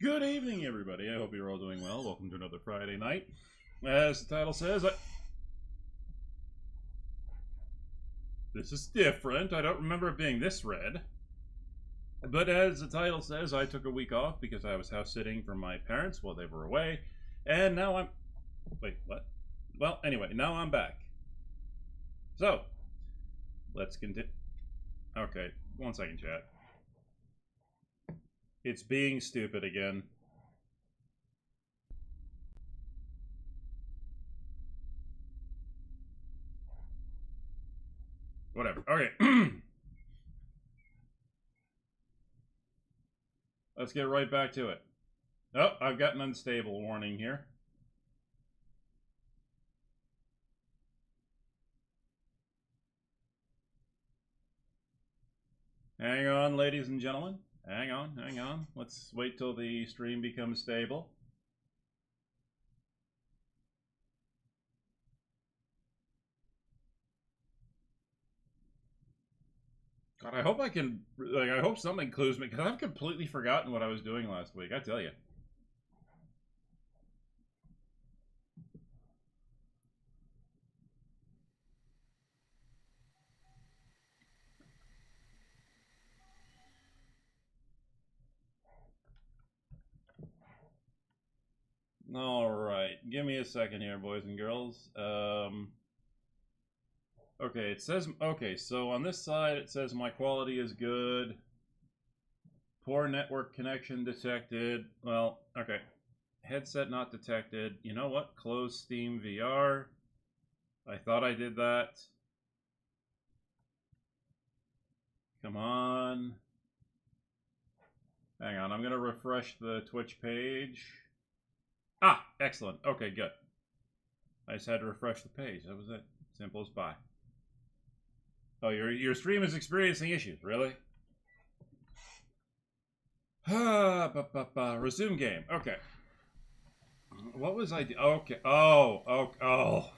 Good evening, everybody. I hope you're all doing well. Welcome to another Friday night. As the title says, this is different. I don't remember it being this red. But as the title says, I took a week off because I was house sitting for my parents while they were away. And now I'm... Wait, what? Well, anyway, now I'm back. So, let's continue. Okay, 1 second, chat. It's being stupid again. Whatever. Okay. Let's get right back to it. Oh, I've got an unstable warning here. Hang on, ladies and gentlemen. Hang on. Let's wait till the stream becomes stable. God, I hope I can, I hope something clues me, because I've completely forgotten what I was doing last week, I tell you. Alright, give me a second here, boys and girls. Okay, it says, okay, so on this side it says my quality is good. Poor network connection detected. Well, okay. Headset not detected. You know what? Close Steam VR. I thought I did that. Come on. Hang on, I'm going to refresh the Twitch page. Ah, excellent. Okay, good. I just had to refresh the page. That was it. Simple as pie. Oh, your stream is experiencing issues, really? Resume game. Okay. What was I doing? Okay. Oh.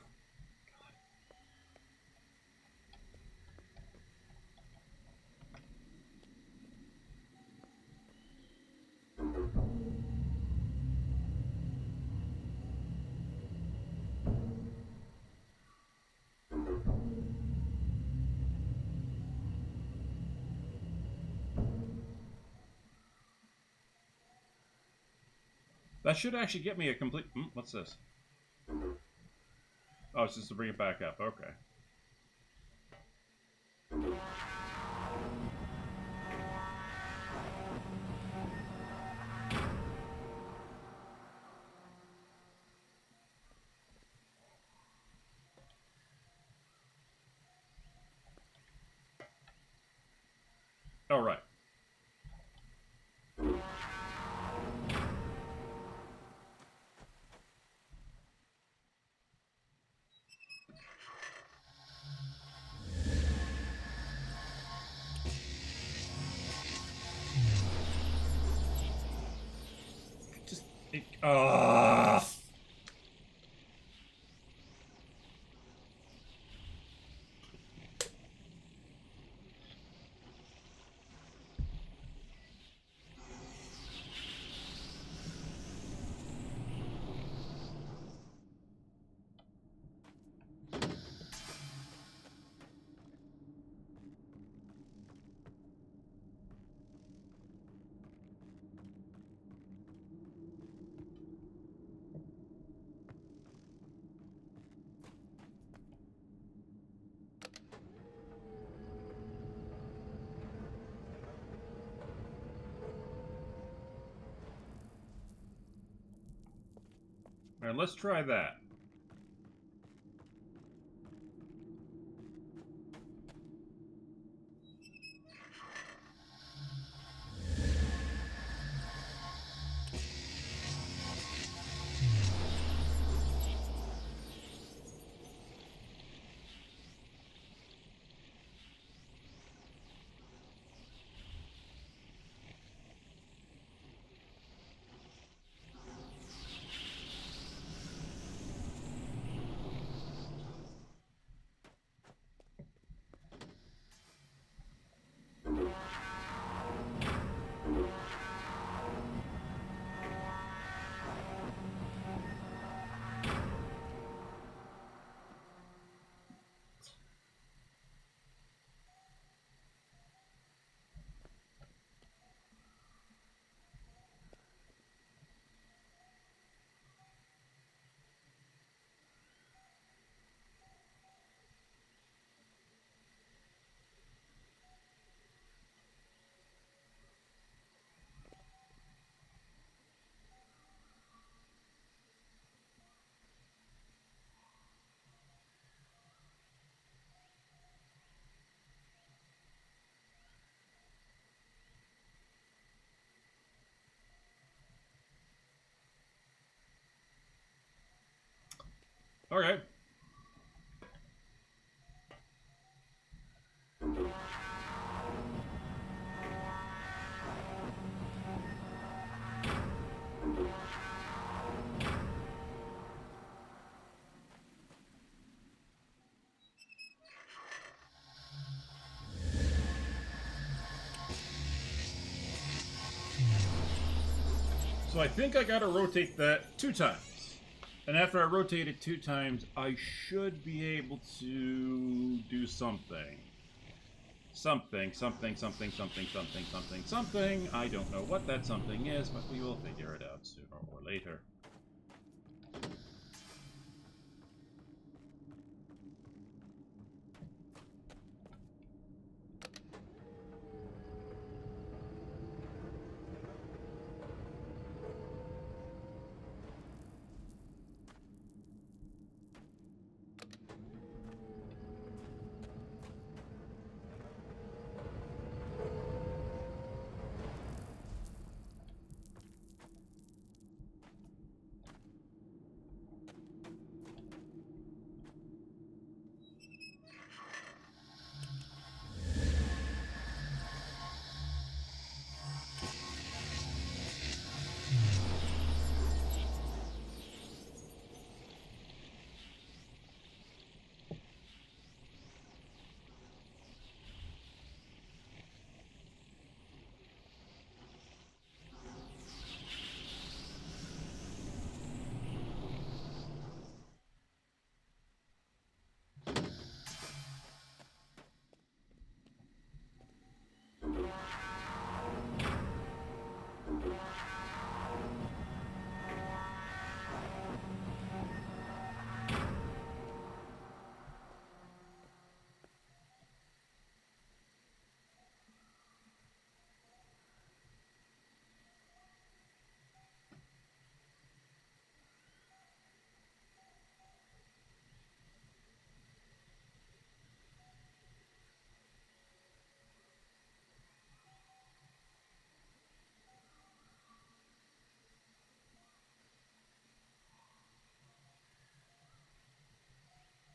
That should actually get me a complete... what's this? Oh, it's just to bring it back up. Okay. All right. Just... All right, let's try that. Okay. So I think I gotta rotate that 2 times. And after I rotate it 2 times, I should be able to do something. Something. I don't know what that something is, but we will figure it out sooner or later.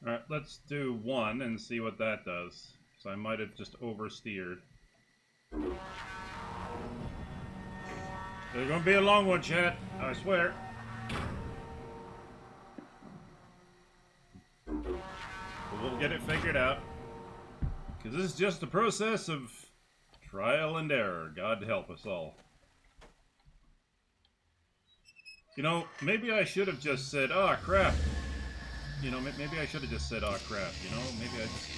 Alright, let's do 1 and see what that does. So I might have just oversteered. It's gonna be a long one, chat. I swear. But we'll get it figured out. Because this is just a process of trial and error. God help us all. You know, maybe I should have just said, "Ah, crap." You know, maybe I should have just said, "Ah, crap." You know, maybe I just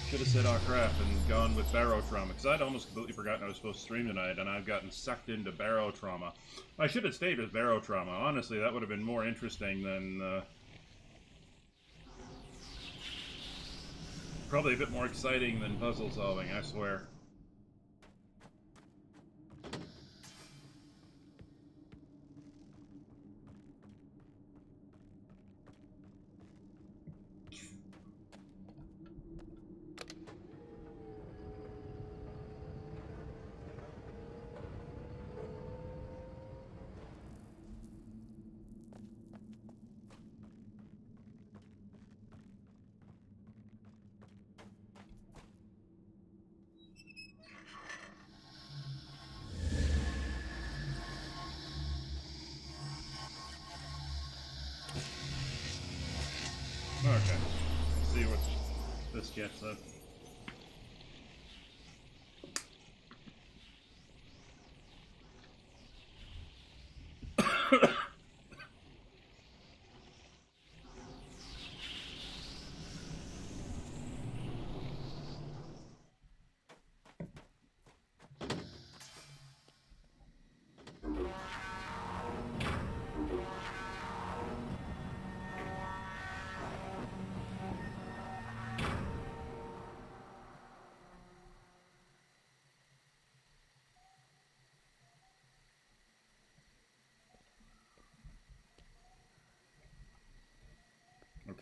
should have said, "Ah, crap," and gone with barotrauma. Because I'd almost completely forgotten I was supposed to stream tonight, and I've gotten sucked into barotrauma. I should have stayed with barotrauma. Honestly, that would have been more interesting than... probably a bit more exciting than puzzle solving, I swear. Okay, let's see what this gets us.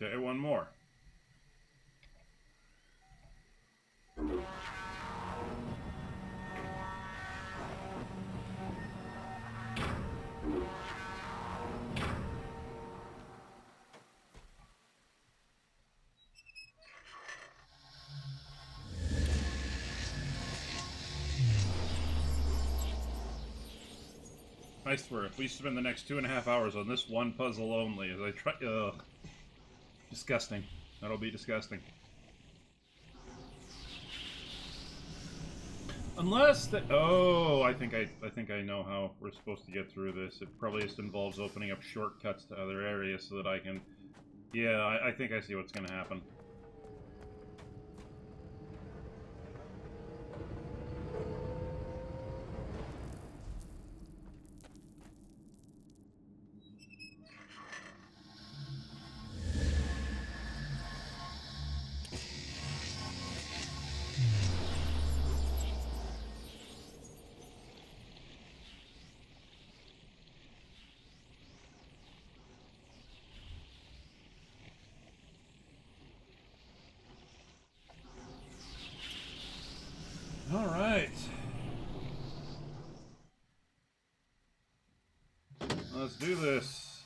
Okay, one more. I swear, if we spend the next 2.5 hours on this one puzzle only, as I try... Ugh. Disgusting. That'll be disgusting. Unless the... Oh, I think I know how we're supposed to get through this. It probably just involves opening up shortcuts to other areas so that I can... Yeah, I think I see what's going to happen. Alright. Let's do this.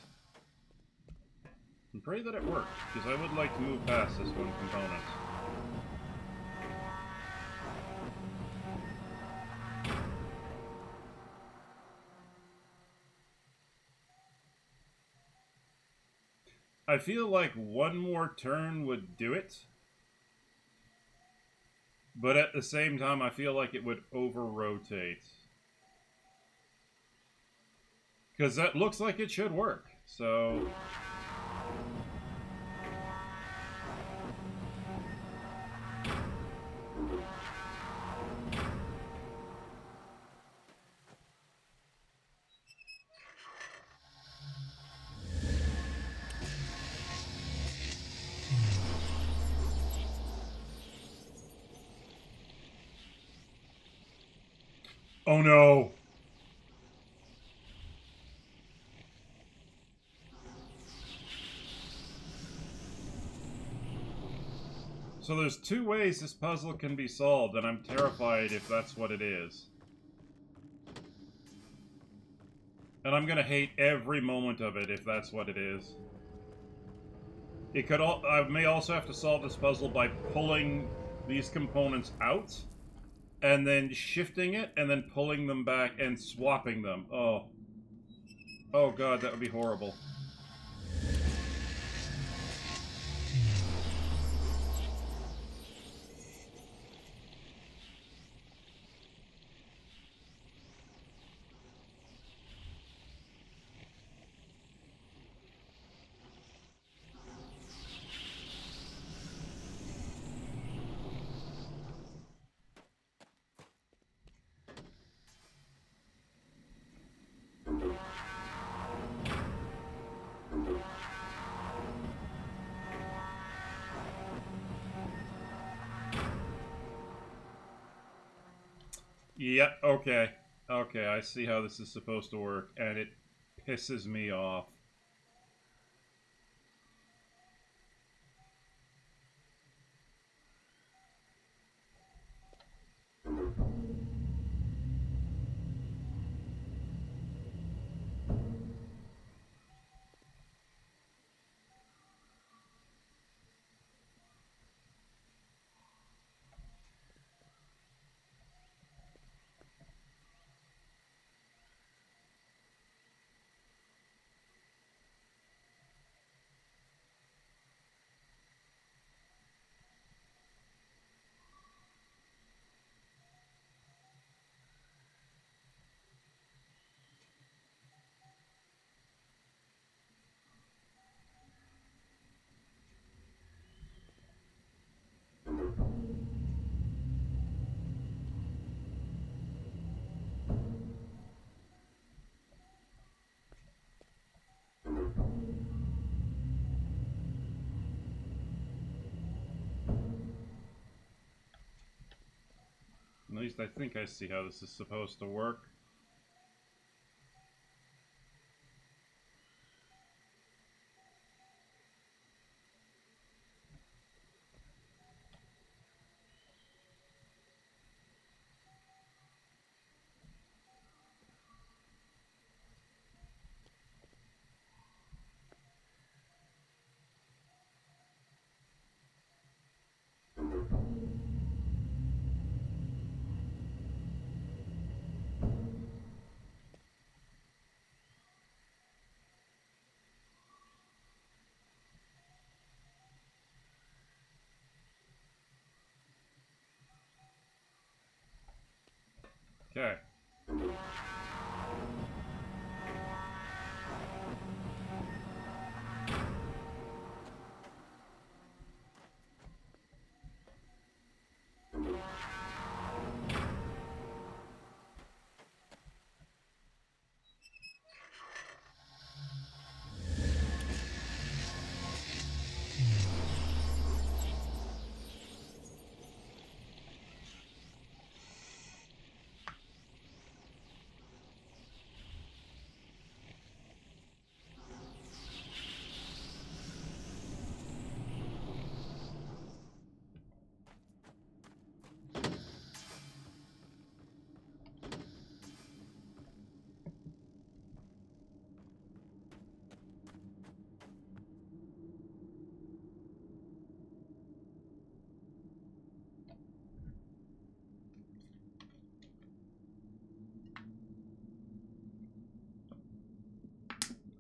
And pray that it works, because I would like to move past this one component. I feel like one more turn would do it. But at the same time, I feel like it would over-rotate. Because that looks like it should work, so... Oh no! So there's two ways this puzzle can be solved, and I'm terrified if that's what it is. And I'm gonna hate every moment of it if that's what it is. It could I may also have to solve this puzzle by pulling these components out, and then shifting it, and then pulling them back and swapping them. Oh. Oh god, that would be horrible. Yeah, okay. Okay, I see how this is supposed to work, and it pisses me off. At least I think I see how this is supposed to work. Okay.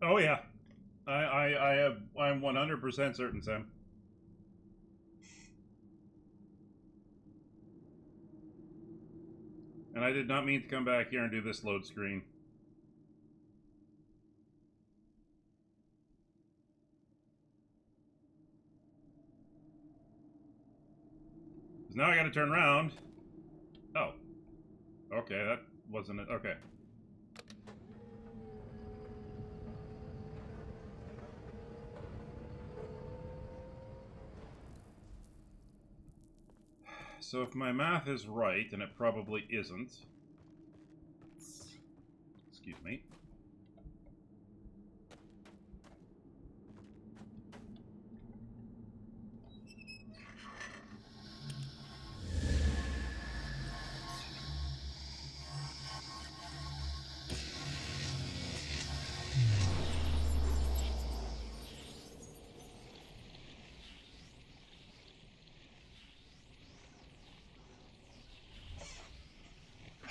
Oh yeah. I'm 100% certain, Sam. And I did not mean to come back here and do this load screen. Because now I gotta turn around. Oh. Okay, that wasn't it. Okay. So if my math is right, and it probably isn't. Excuse me.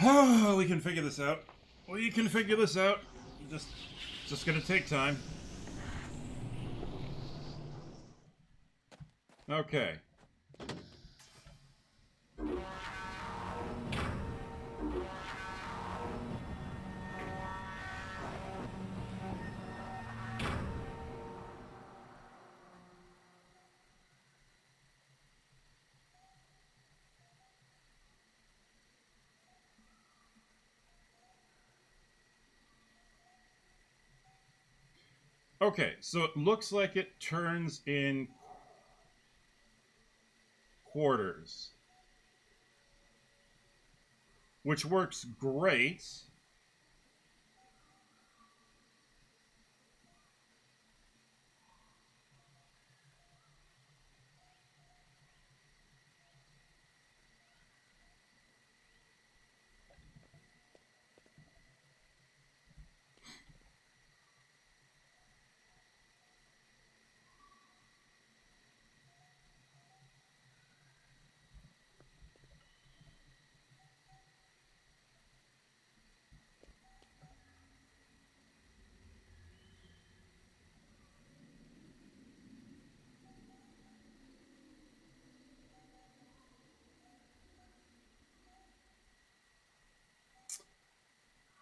Oh, we can figure this out. We can figure this out. Just gonna take time. Okay. Okay, so it looks like it turns in quarters, which works great.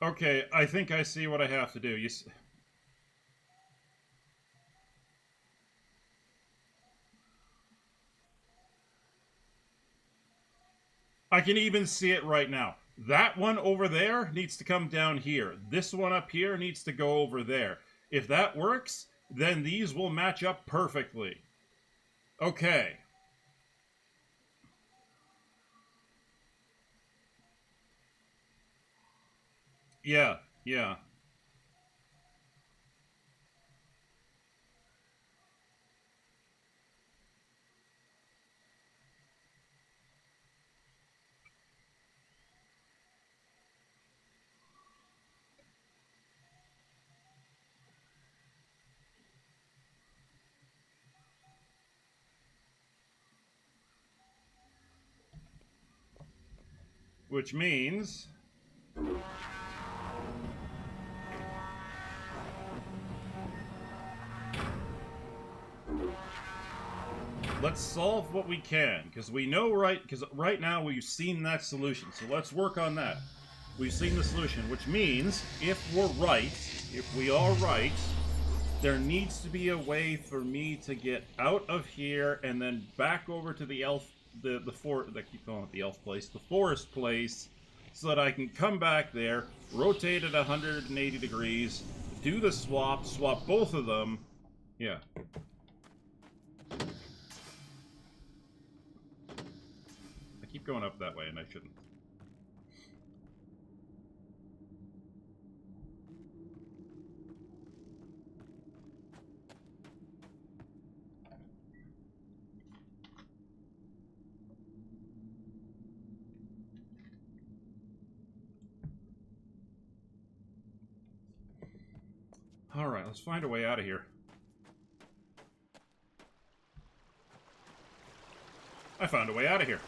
Okay, I think I see what I have to do. I can even see it right now. That one over there needs to come down here. This one up here needs to go over there. If that works, then these will match up perfectly. Okay. Yeah, yeah. Which means... let's solve what we can, because we know because right now we've seen that solution, so let's work on that. We've seen the solution, which means if we're right, if we are right, there needs to be a way for me to get out of here and then back over to the elf, the forest. I keep calling it the elf place, the forest place, so that I can come back there, rotate at 180 degrees, do the swap both of them. Yeah. I keep going up that way, and I shouldn't. Alright, let's find a way out of here. I found a way out of here.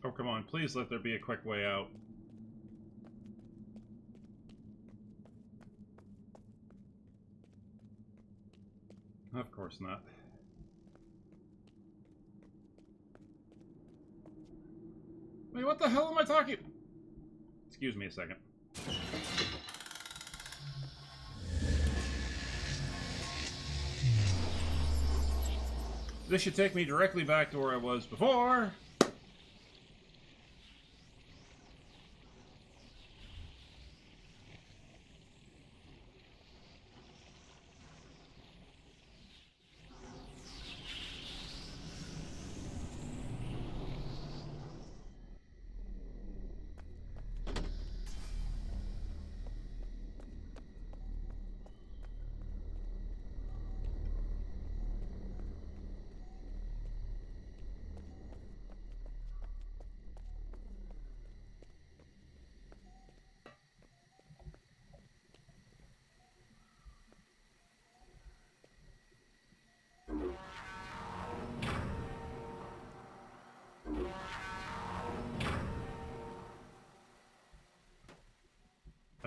Oh, come on. Please let there be a quick way out. Of course not. Wait, what the hell am I talking? Excuse me a second. This should take me directly back to where I was before.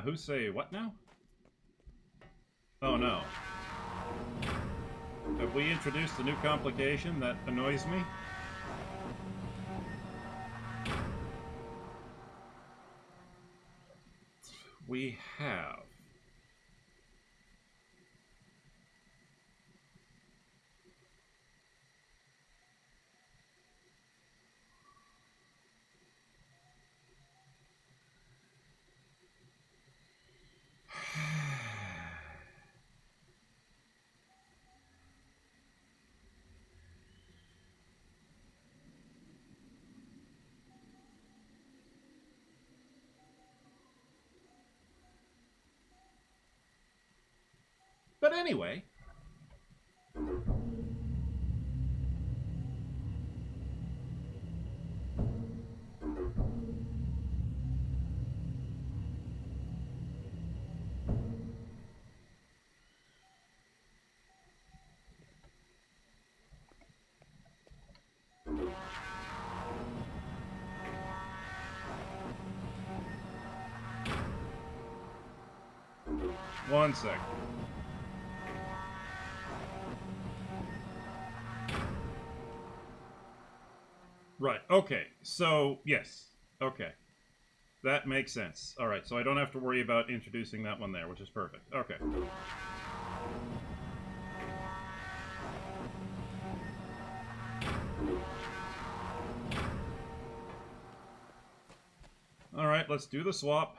Who say what now? Oh no. Have we introduced a new complication that annoys me? We have. But anyway. 1 sec. Right, okay. So, yes. Okay. That makes sense. Alright, so I don't have to worry about introducing that one there, which is perfect. Okay. Alright, let's do the swap.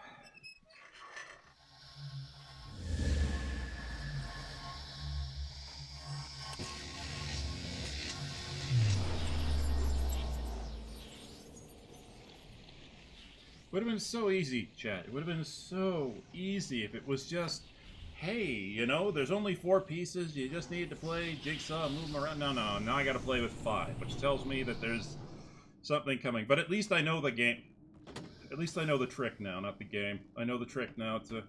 Would have been so easy, chat. It would have been so easy if it was just, hey, you know, there's only 4 pieces. You just need to play Jigsaw and move them around. No, no, now I got to play with 5, which tells me that there's something coming. But at least I know the game. At least I know the trick now, not the game. I know the trick now to...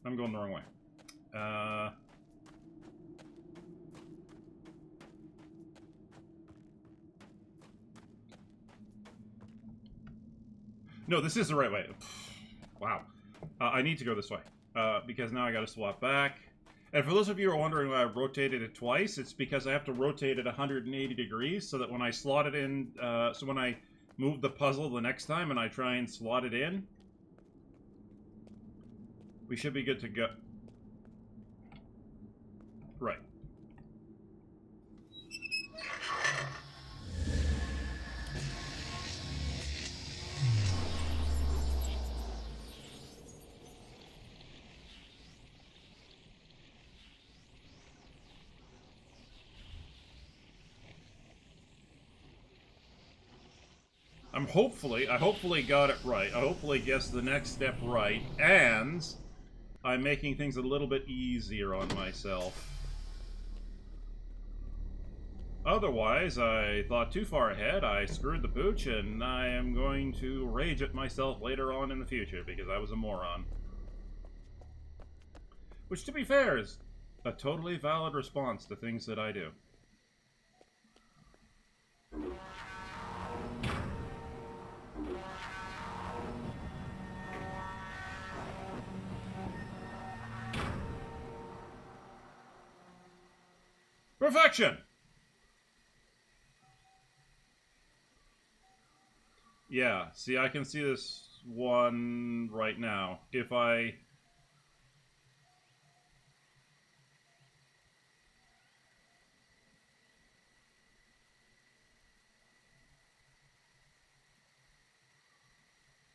I'm going the wrong way. No, this is the right way. Wow. I need to go this way. Because now I gotta swap back. And for those of you who are wondering why I rotated it twice, it's because I have to rotate it 180 degrees so that when I slot it in, so when I move the puzzle the next time and I try and slot it in, we should be good to go. Right. I hopefully got it right. I hopefully guessed the next step right, and I'm making things a little bit easier on myself. Otherwise, I thought too far ahead, I screwed the pooch, and I am going to rage at myself later on in the future because I was a moron. Which, to be fair, is a totally valid response to things that I do. Perfection! Yeah, see, I can see this one right now. If I...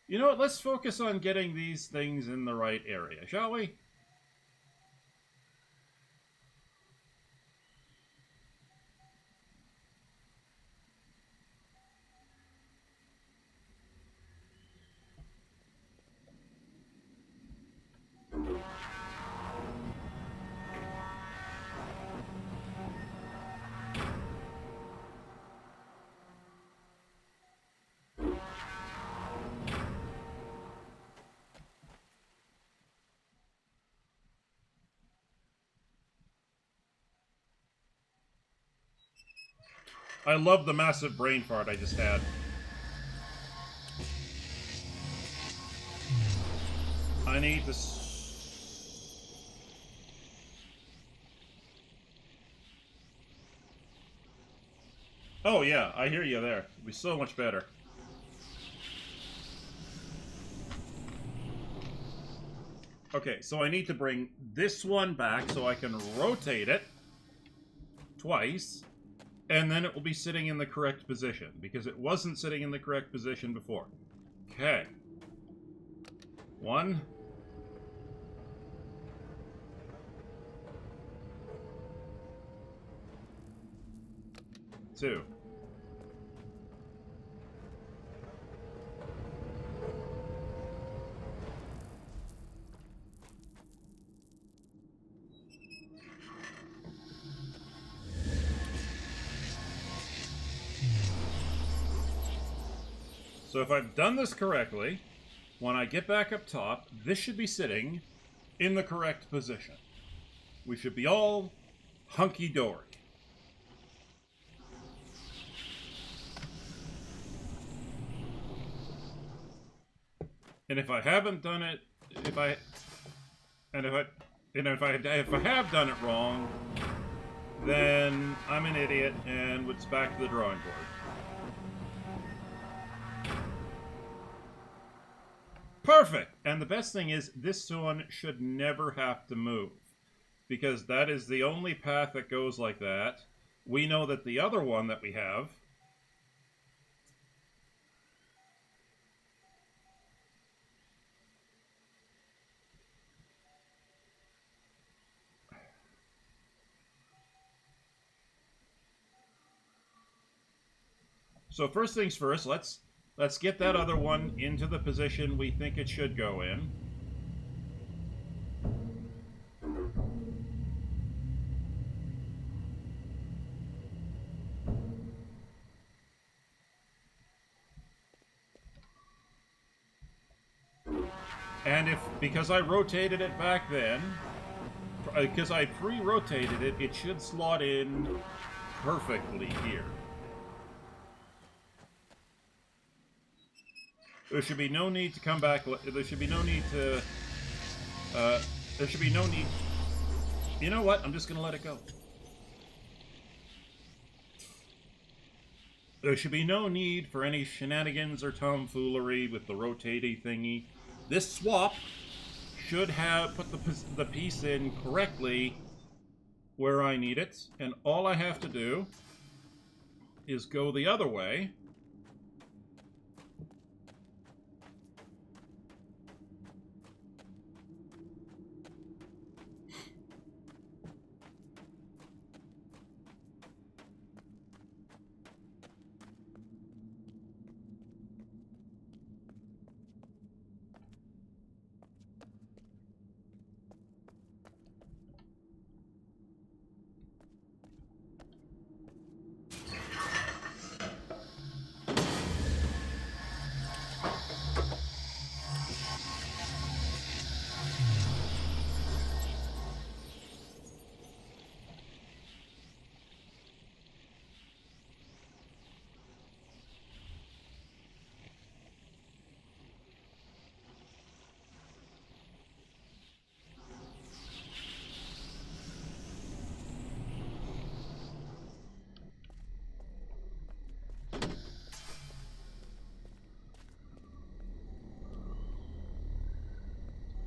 You know what, let's focus on getting these things in the right area, shall we? I love the massive brain fart I just had. I need to... Oh yeah, I hear you there. It'll be so much better. Okay, so I need to bring this one back so I can rotate it twice, and then it will be sitting in the correct position, because it wasn't sitting in the correct position before. Okay. 1. 2. So if I've done this correctly, when I get back up top, this should be sitting in the correct position. We should be all hunky-dory. And if I haven't done it, if I have done it wrong, then I'm an idiot and it's back to the drawing board. Perfect! And the best thing is, this one should never have to move, because that is the only path that goes like that. We know that the other one that we have So first things first, let's get that other one into the position we think it should go in. And because I rotated it back then, because I pre-rotated it, it should slot in perfectly here. There should be no need to come back. There should be no need to. There should be no need. You know what? I'm just going to let it go. There should be no need for any shenanigans or tomfoolery with the rotating thingy. This swap should have put the piece in correctly where I need it, and all I have to do is go the other way.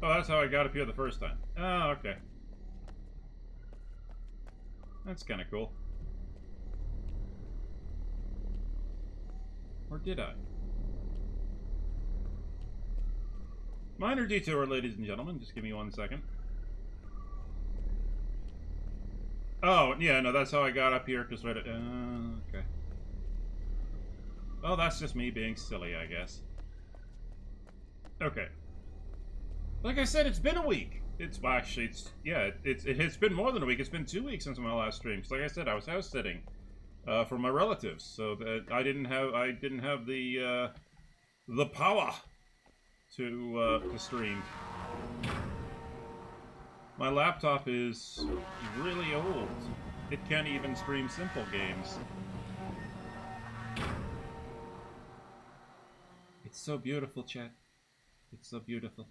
Oh, that's how I got up here the first time. Oh, okay. That's kind of cool. Or did I? Minor detour, ladies and gentlemen. Just give me 1 second. Oh, yeah, no, that's how I got up here, because right at... okay. Well, that's just me being silly, I guess. Okay. Like I said, it's been a week. It's actually, it's been more than a week. It's been 2 weeks since my last stream. So like I said, I was house sitting for my relatives, so that I didn't have the power to stream. My laptop is really old. It can't even stream simple games. It's so beautiful, chat. It's so beautiful.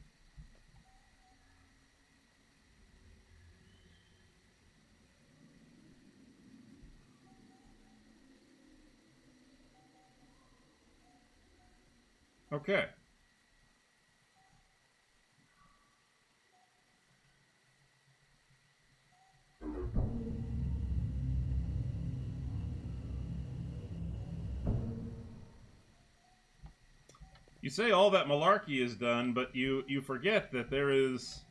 Okay. You say all that malarkey is done, but you forget that there is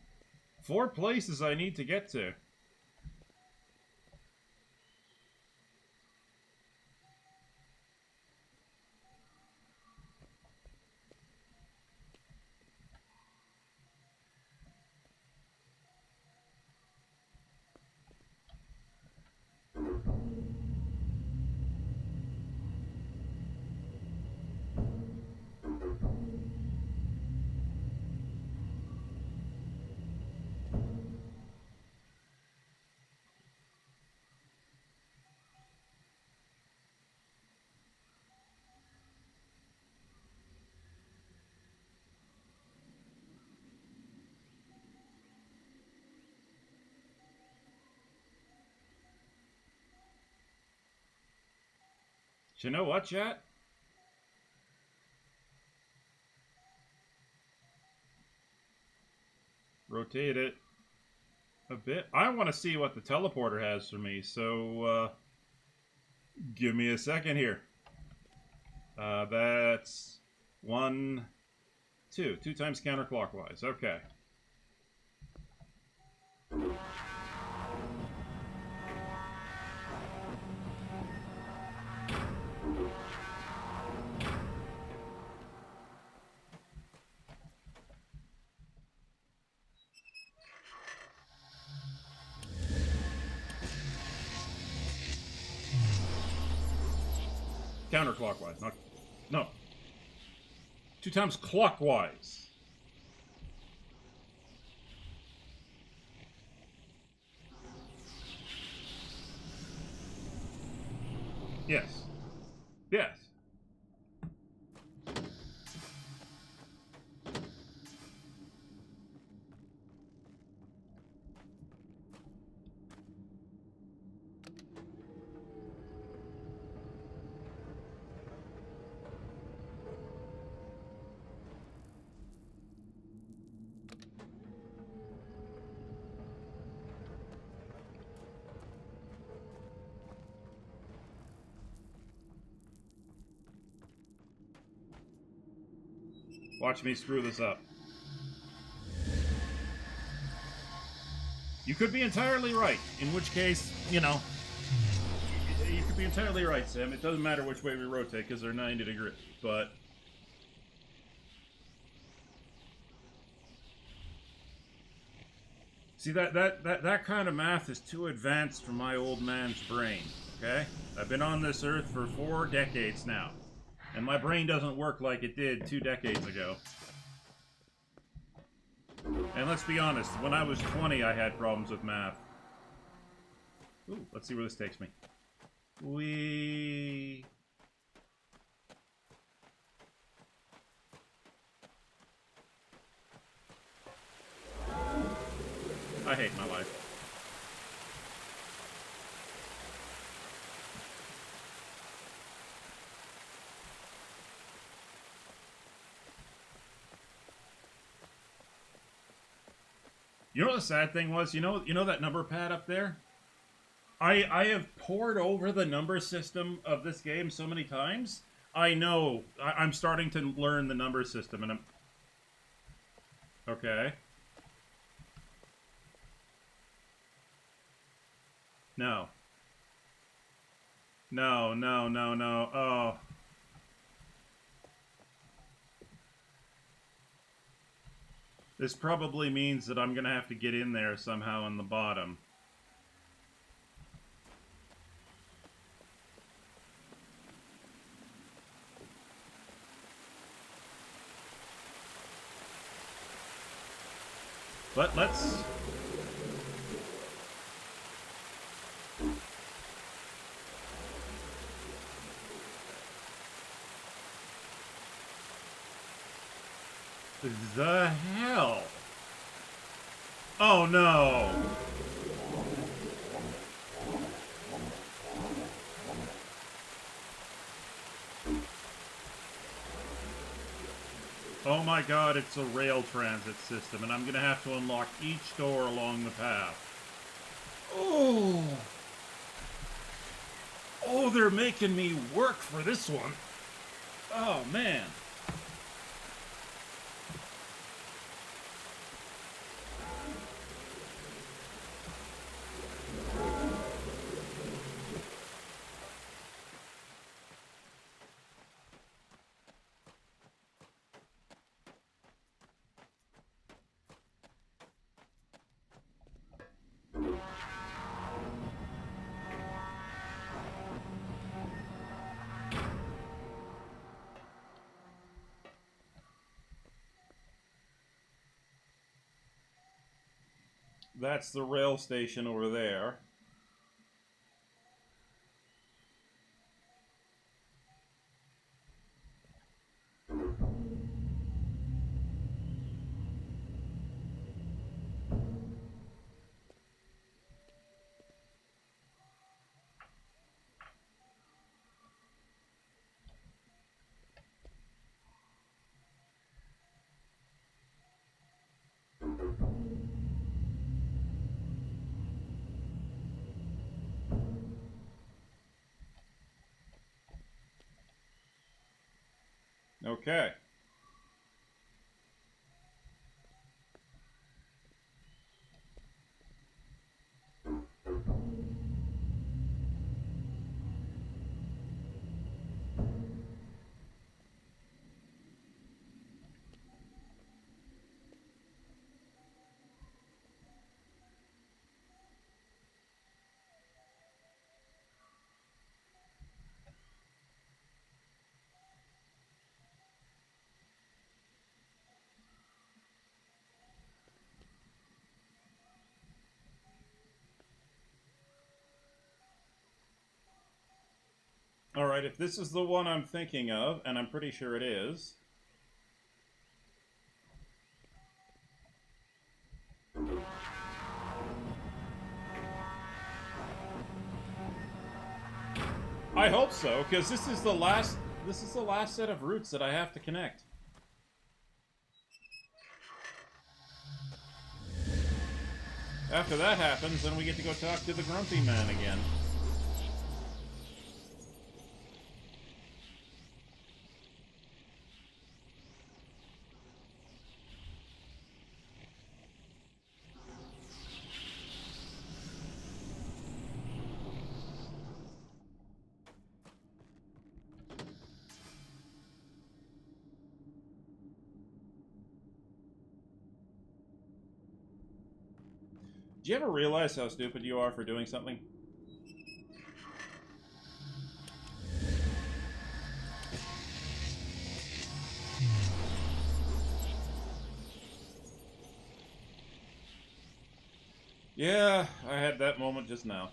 4 places I need to get to. You know what, chat? Rotate it a bit. I want to see what the teleporter has for me, so give me a second here. That's 1, 2. 2 times counterclockwise. Okay. Counterclockwise, not... No. 2 times clockwise. Yes. Yes. Watch me screw this up. You could be entirely right, in which case, you know, you could be entirely right, Sam. It doesn't matter which way we rotate because they're 90 degrees, but... See, that kind of math is too advanced for my old man's brain, okay? I've been on this earth for 4 decades now, and my brain doesn't work like it did 2 decades ago. And let's be honest, when I was 20, I had problems with math. Ooh, let's see where this takes me. I hate my life. You know what the sad thing was? You know that number pad up there? I have pored over the number system of this game so many times. I know. I'm starting to learn the number system, and I'm... Okay. No. No, no, no, no. Oh. This probably means that I'm gonna have to get in there somehow in the bottom. But let's... The hell? Oh no! Oh my god, it's a rail transit system, and I'm gonna have to unlock each door along the path. Oh! Oh, they're making me work for this one. Oh, man. That's the rail station over there. Okay. Alright, if this is the one I'm thinking of, and I'm pretty sure it is... I hope so, because this is the last set of routes that I have to connect. After that happens, then we get to go talk to the Grumpy Man again. Do you ever realize how stupid you are for doing something? Yeah, I had that moment just now.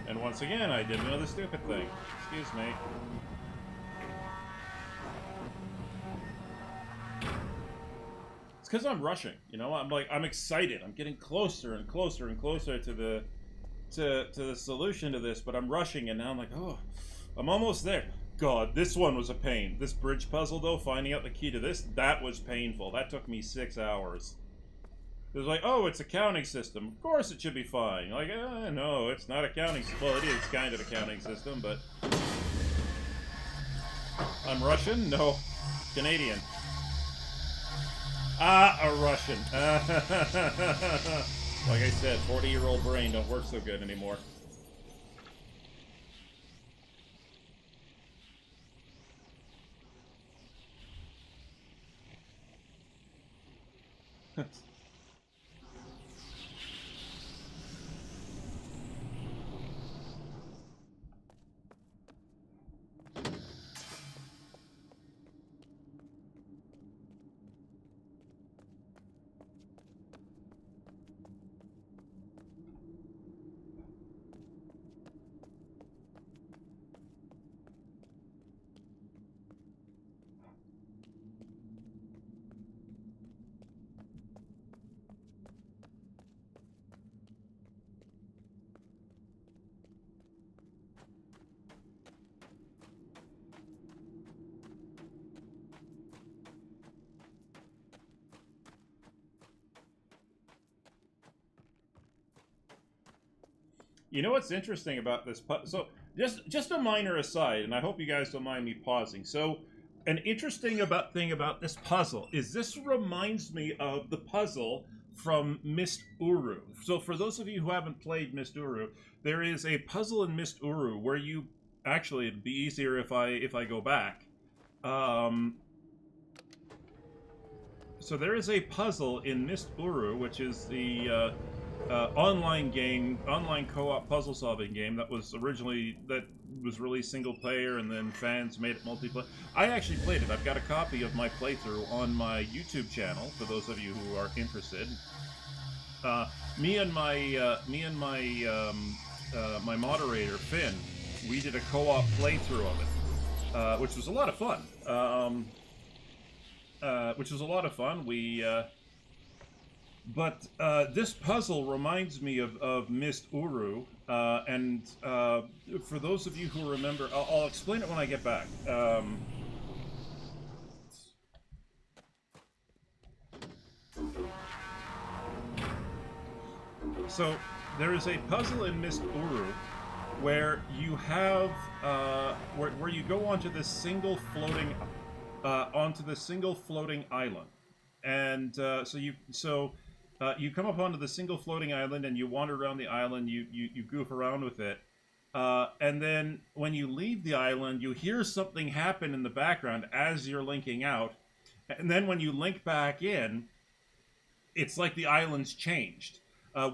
And once again, I did another stupid thing. Excuse me. It's because I'm rushing, you know? I'm excited. I'm getting closer and closer and closer to the solution to this, but I'm rushing, and now I'm like, oh, I'm almost there. God, this one was a pain. This bridge puzzle, though, finding out the key to this, that was painful. That took me 6 hours. It was like, oh, it's a counting system. Of course it should be fine. Like, no, it's not a counting system. Well, it is kind of a counting system, but... I'm Russian? No. Canadian. Ah, a Russian. Like I said, 40-year-old brain don't work so good anymore. You know what's interesting about this so just a minor aside, and I hope you guys don't mind me pausing. So an interesting thing about this puzzle is this reminds me of the puzzle from Mist Uru. So for those of you who haven't played Mist Uru, there is a puzzle in Mist Uru where you actually, it'd be easier if I go back. So there is a puzzle in Mist Uru, which is the online co-op puzzle solving game that was released single player, and then fans made it multiplayer. I actually played it. I've got a copy of my playthrough on my YouTube channel for those of you who are interested. Me and my moderator Finn, we did a co-op playthrough of it, which was a lot of fun. We But this puzzle reminds me of Mist Uru, and for those of you who remember, I'll explain it when I get back. So there is a puzzle in Mist Uru where you have where you go onto this single floating island, and you come up onto the single floating island and you wander around the island. You goof around with it, and then when you leave the island, you hear something happen in the background as you're linking out, and then when you link back in, it's like the island's changed.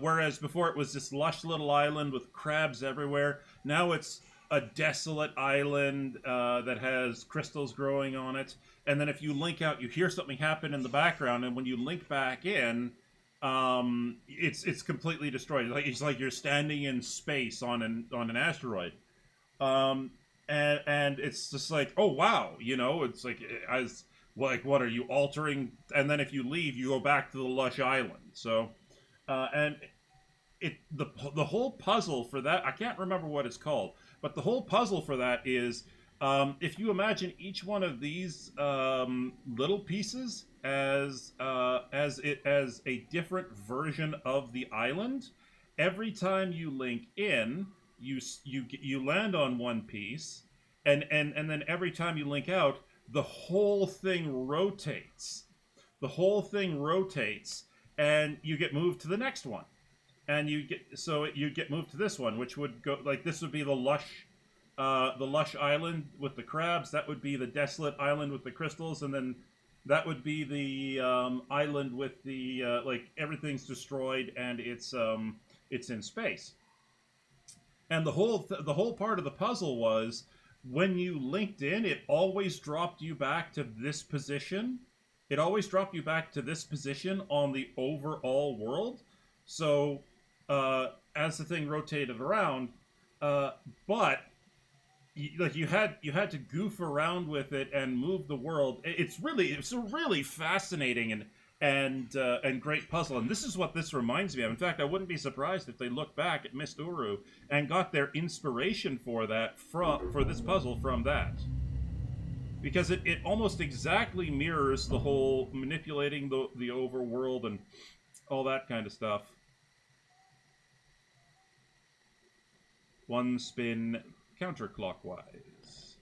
Whereas before it was this lush little island with crabs everywhere, now it's a desolate island that has crystals growing on it. And then if you link out, you hear something happen in the background, and when you link back in, it's completely destroyed. It's like you're standing in space on an asteroid. And it's just like, oh wow, it's like as like what are you altering? And then if you leave, you go back to the lush island. So and the whole puzzle for that, I can't remember what it's called, but the whole puzzle for that is if you imagine each one of these little pieces as a different version of the island. Every time you link in, you land on one piece, and then every time you link out, the whole thing rotates. The whole thing rotates, and you get moved to the next one, and you get moved to this one, which would go like this would be the lush island with the crabs. That would be the desolate island with the crystals, and then that would be the island with the like everything's destroyed and it's in space. And the whole part of the puzzle was when you linked in, it always dropped you back to this position. It always dropped you back to this position on the overall world. So as the thing rotated around, but you had to goof around with it and move the world. It's a really fascinating and great puzzle. And this is what this reminds me of. In fact, I wouldn't be surprised if they look back at Mist Uru and got their inspiration for this puzzle from that. Because it almost exactly mirrors the whole manipulating the overworld and all that kind of stuff. One spin counterclockwise.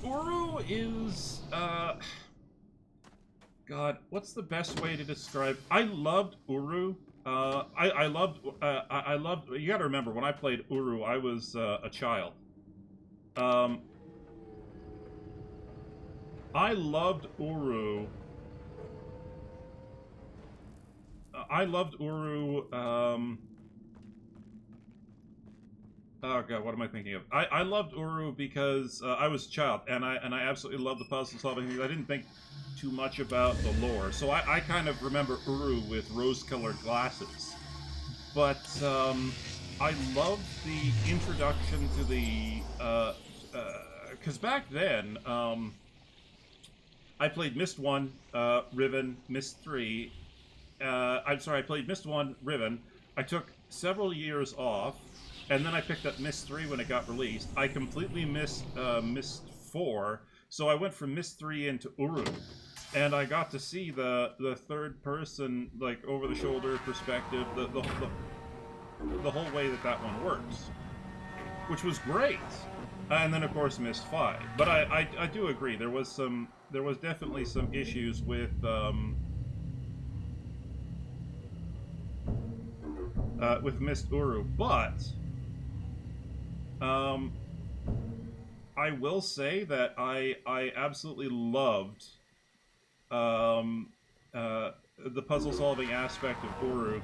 Uru is, God, what's the best way to describe? I loved Uru. I loved. You got to remember when I played Uru, I was a child. I loved Uru. I loved Uru. Oh god, what am I thinking of? I loved Uru because I was a child, and I absolutely loved the puzzle solving things. I didn't think too much about the lore, so I kind of remember Uru with rose-colored glasses. But I loved the introduction to the because back then I played Mist 1, Riven, Mist 3. I'm sorry, I played Mist 1, Riven. I took several years off. And then I picked up Mist 3 when it got released. I completely missed Mist 4, so I went from Mist 3 into Uru. And I got to see the third person, like, over-the-shoulder perspective, the whole way that one works. Which was great. And then, of course, Mist 5. But I do agree, there was definitely some issues with Mist Uru, but I will say that I absolutely loved the puzzle solving aspect of Uru.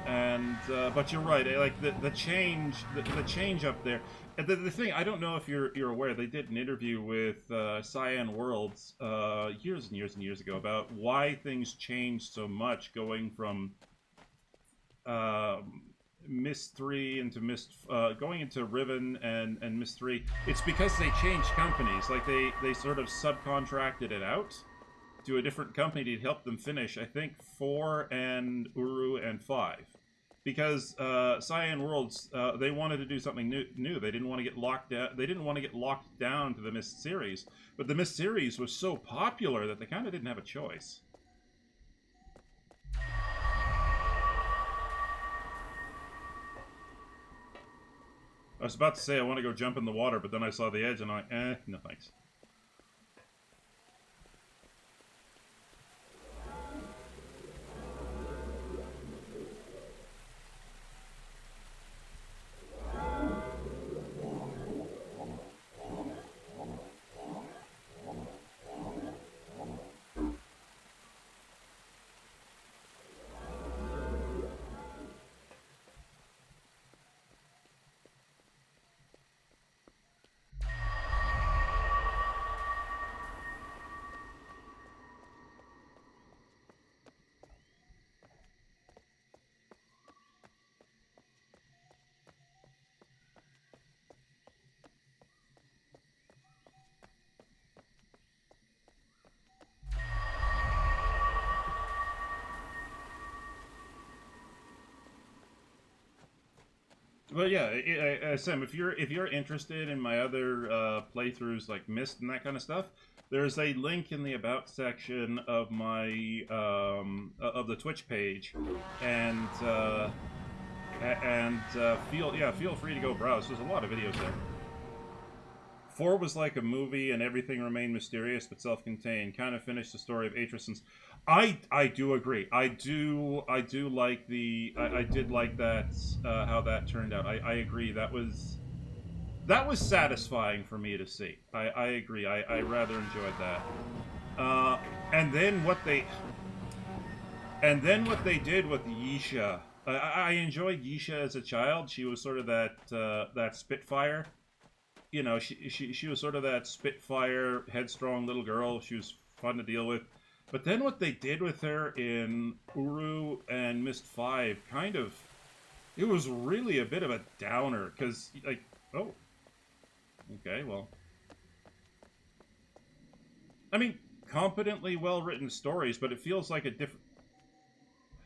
And but you're right. Like the change, the change up there. The thing, I don't know if you're aware, they did an interview with Cyan Worlds years and years and years ago about why things changed so much going from Mist 3 into Mist, going into Riven and Mist 3. It's because they changed companies. Like they sort of subcontracted it out to a different company to help them finish, I think, 4 and Uru and 5. Because Cyan Worlds, they wanted to do something new. They didn't want to get locked down. They didn't want to get locked down to the Mist series. But the Mist series was so popular that they kind of didn't have a choice. I was about to say I want to go jump in the water, but then I saw the edge and I'm like, no thanks. Well, yeah, Sam. If you're interested in my other playthroughs like Mist and that kind of stuff, there's a link in the about section of my of the Twitch page, and feel free to go browse. There's a lot of videos there. 4 was like a movie, and everything remained mysterious but self-contained. Kind of finished the story of Atrison's. I do agree. I do like the. I did like that how that turned out. I agree. That was satisfying for me to see. I agree. I rather enjoyed that. And then what they did with Yisha. I enjoyed Yisha as a child. She was sort of that Spitfire. You know, she was sort of that Spitfire, headstrong little girl. She was fun to deal with. But then what they did with her in Uru and Mist 5, kind of, it was really a bit of a downer. Because, like, oh, okay, well. I mean, competently well-written stories, but it feels like a different...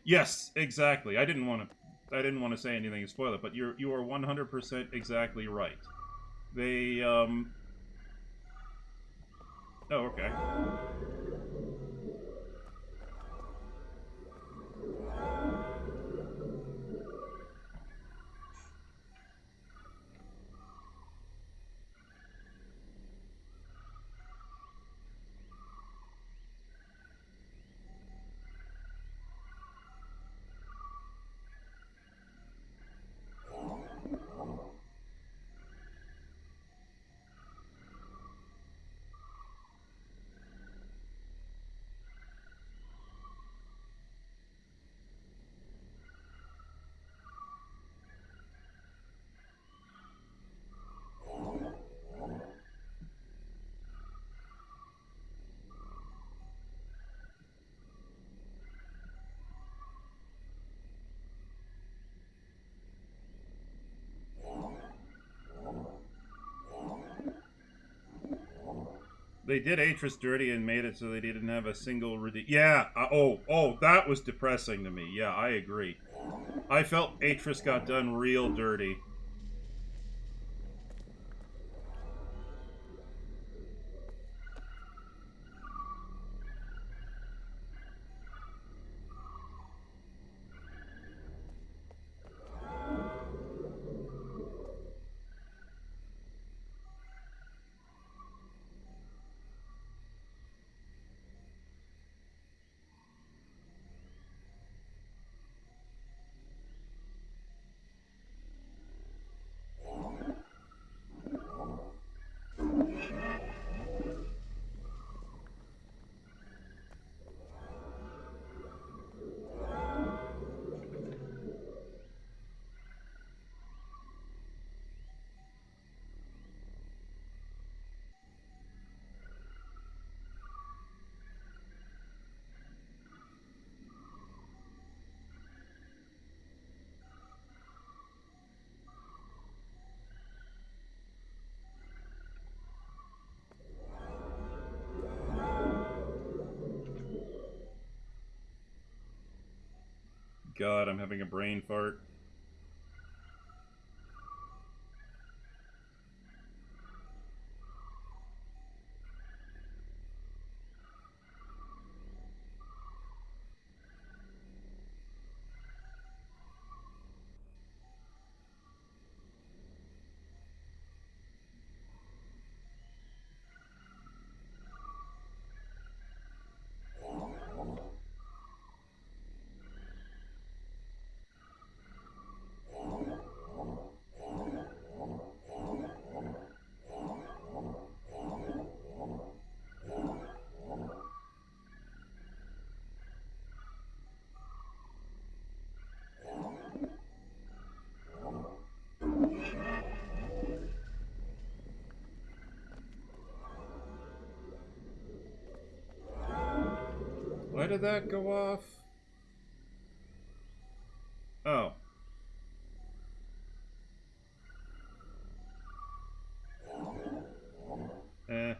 Yes, exactly. I didn't want to say anything to spoil it, but you are 100% exactly right. They, Oh, okay. They did Atris dirty and made it so they didn't have a single Yeah. That was depressing to me. Yeah, I agree. I felt Atris got done real dirty. God, I'm having a brain fart. Why did that go off? Oh. Eh.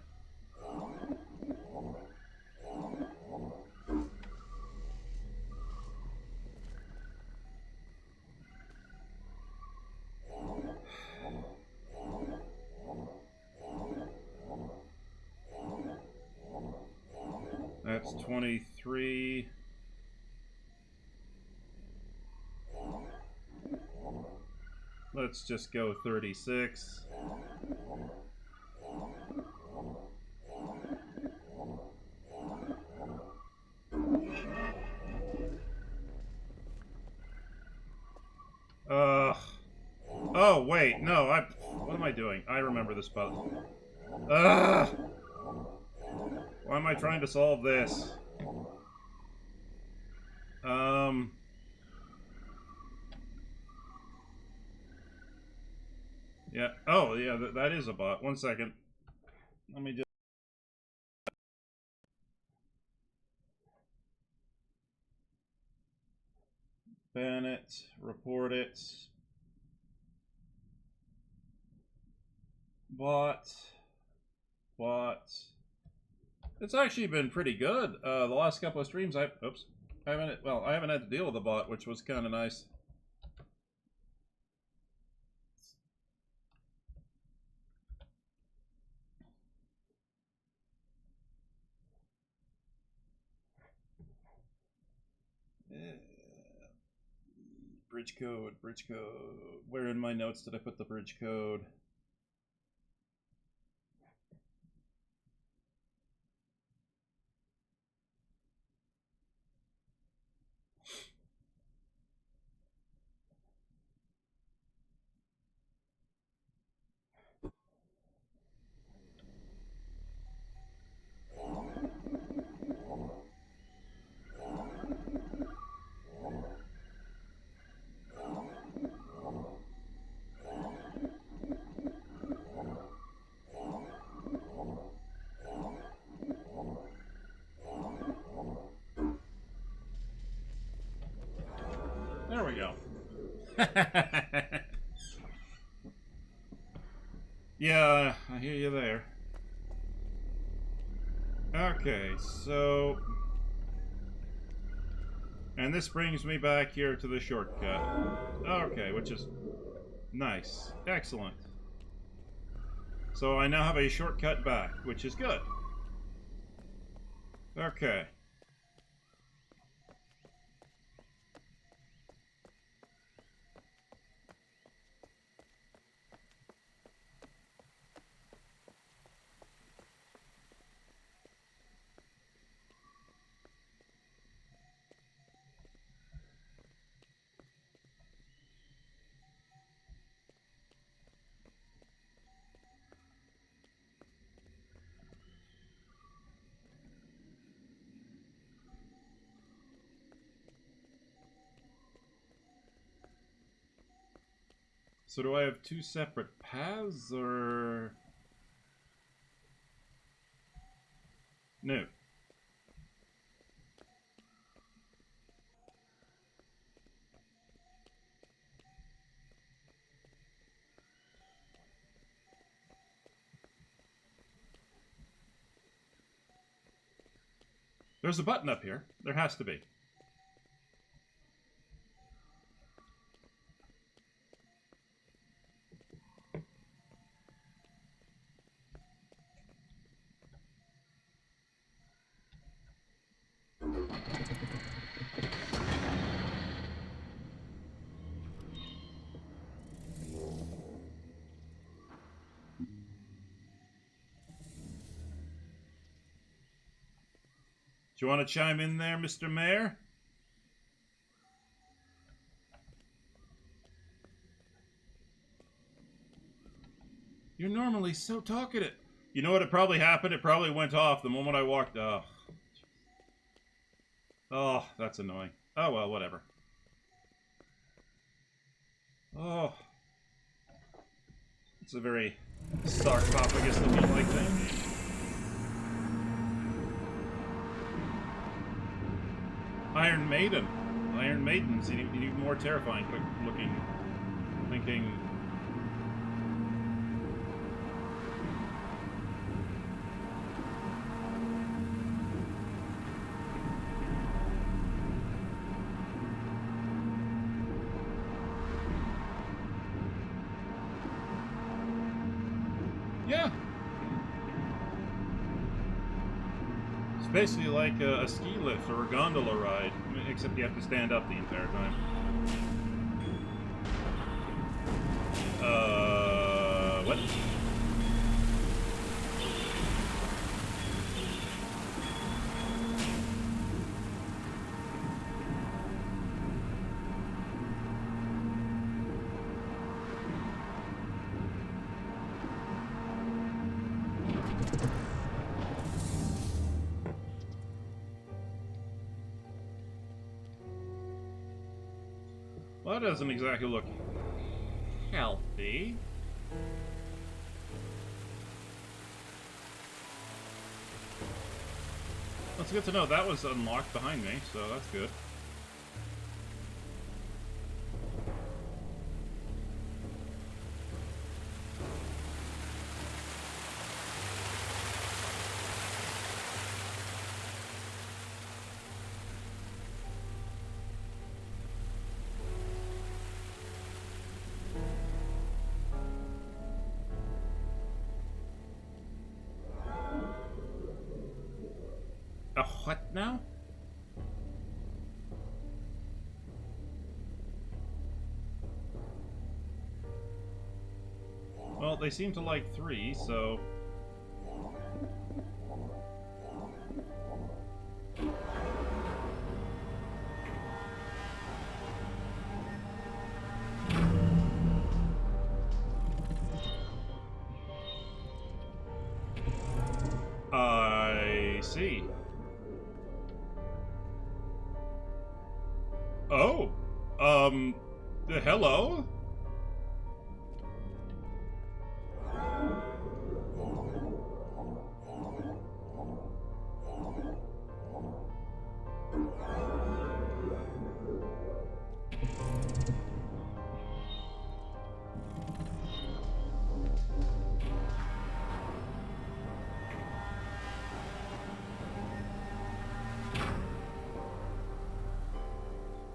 That's 23. Let's just go 36. Oh, wait. No, what am I doing? I remember this puzzle. Why am I trying to solve this? Yeah. Oh, yeah, that is a bot. 1 second. Let me just... ban it. Report it. Bot. It's actually been pretty good. The last couple of streams, I haven't had to deal with a bot, which was kind of nice. Bridge code. Where in my notes did I put the bridge code? There we go. Yeah, I hear you there. Okay, so... and this brings me back here to the shortcut. Okay, which is nice. Excellent. So I now have a shortcut back, which is good. Okay. So do I have two separate paths, or... no. There's a button up here. There has to be. Do you want to chime in there, Mr. Mayor? You're normally so talkative. You know what? It probably happened. It probably went off the moment I walked. Oh, that's annoying. Oh well, whatever. Oh, it's a very sarcophagus looking like thing. Iron Maiden. Iron Maiden's even more terrifying looking. Thinking. Yeah. It's basically like a ski lift or a gondola ride, except you have to stand up the entire time. What? Well, that doesn't exactly look healthy. That's good to know. That was unlocked behind me, so that's good. What now? Well, they seem to like 3, so... I see. Oh! Hello?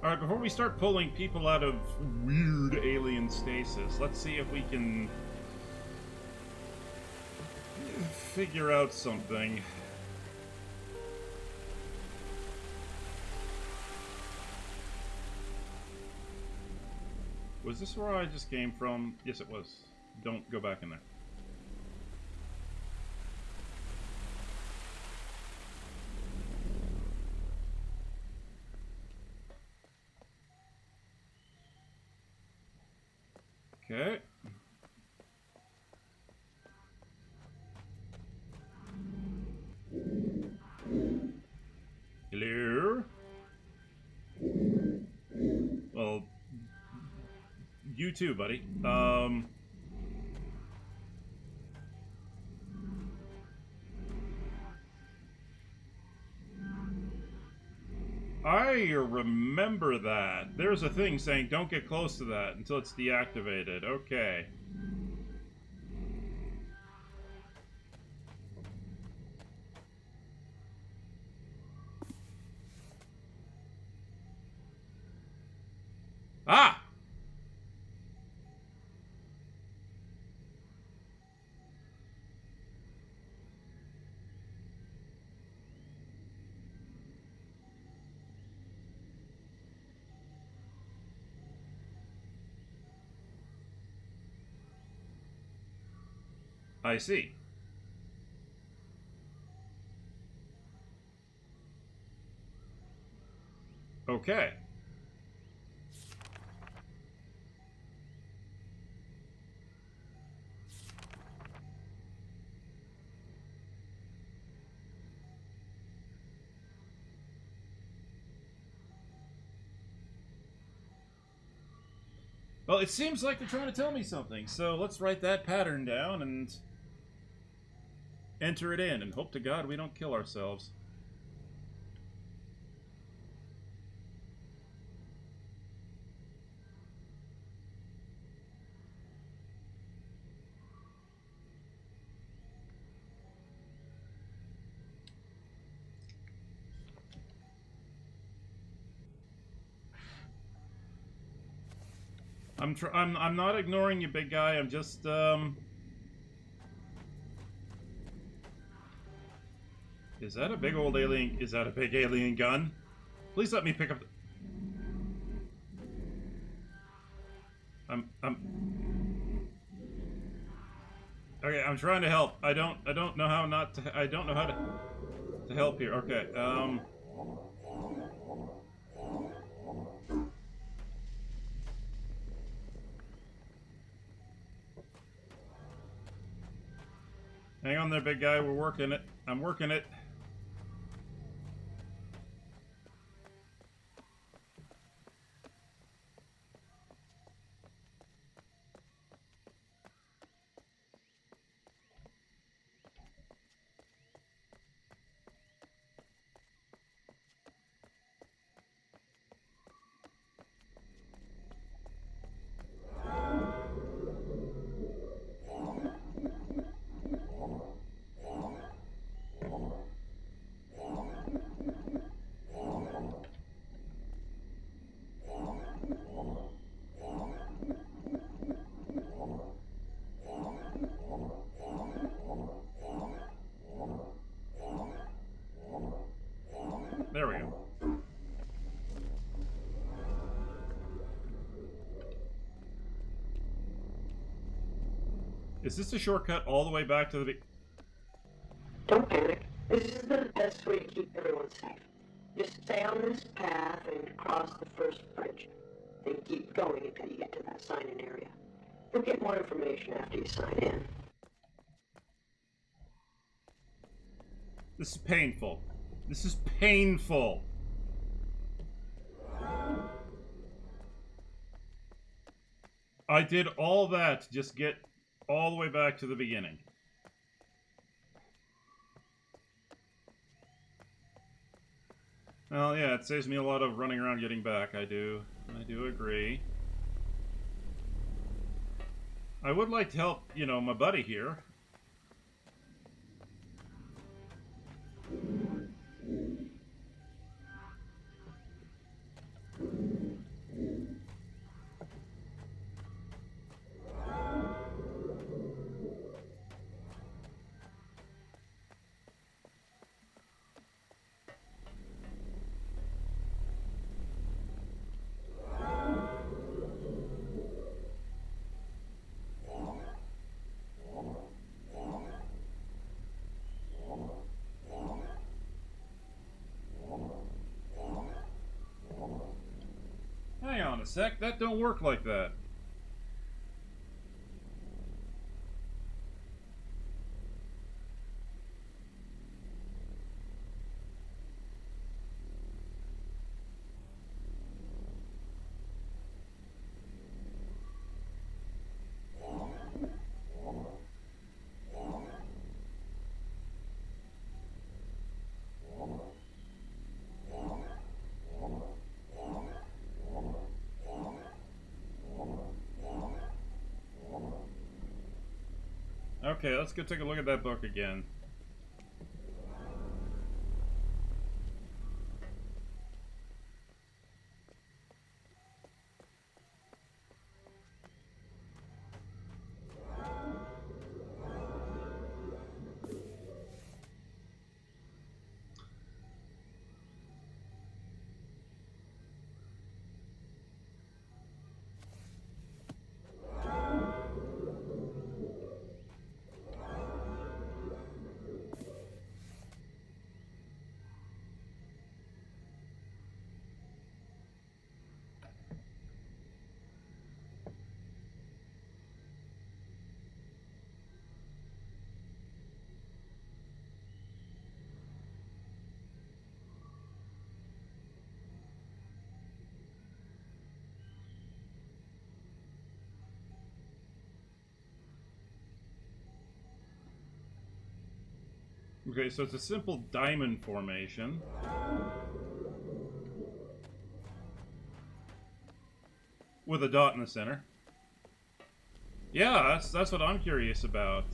Alright, before we start pulling people out of weird alien stasis, let's see if we can figure out something. Was this where I just came from? Yes, it was. Don't go back in there. Okay. Hello? Well, you too, buddy. I remember that. There's a thing saying don't get close to that until it's deactivated. Okay. Ah! I see. Okay. Well, it seems like they're trying to tell me something, so let's write that pattern down and enter it in, and hope to God we don't kill ourselves. I'm not ignoring you, big guy. I'm just Is that a big old alien? Is that a big alien gun? Please let me pick up. I'm. Okay, I'm trying to help. I don't know how not to. I don't know how to help here. Okay. Hang on there, big guy. We're working it. I'm working it. There we go. Is this a shortcut all the way back to the... Don't panic. This is the best way to keep everyone safe. Just stay on this path and cross the first bridge. Then keep going until you get to that sign-in area. You'll get more information after you sign in. This is painful. This is painful. I did all that to just get all the way back to the beginning. Well, yeah, it saves me a lot of running around getting back. I do agree. I would like to help, you know, my buddy here. Hang on a sec, that don't work like that. Okay, let's go take a look at that book again. Okay, so it's a simple diamond formation. With a dot in the center. Yeah, that's what I'm curious about.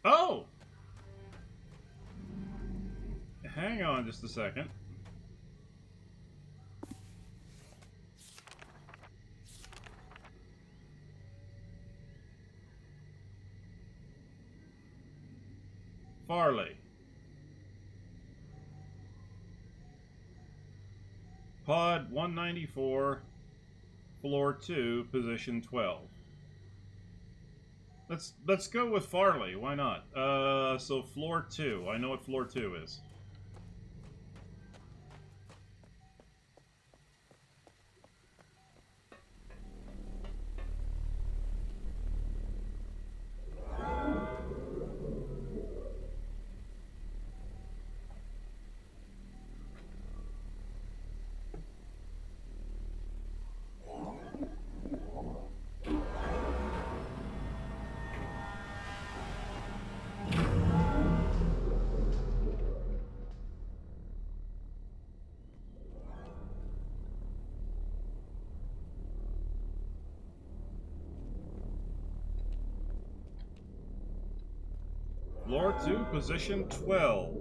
Oh! Hang on just a second. Farley. Pod 194, floor 2, position 12. Let's go with Farley. Why not? So floor 2. I know what floor 2 is. Floor 2, position 12.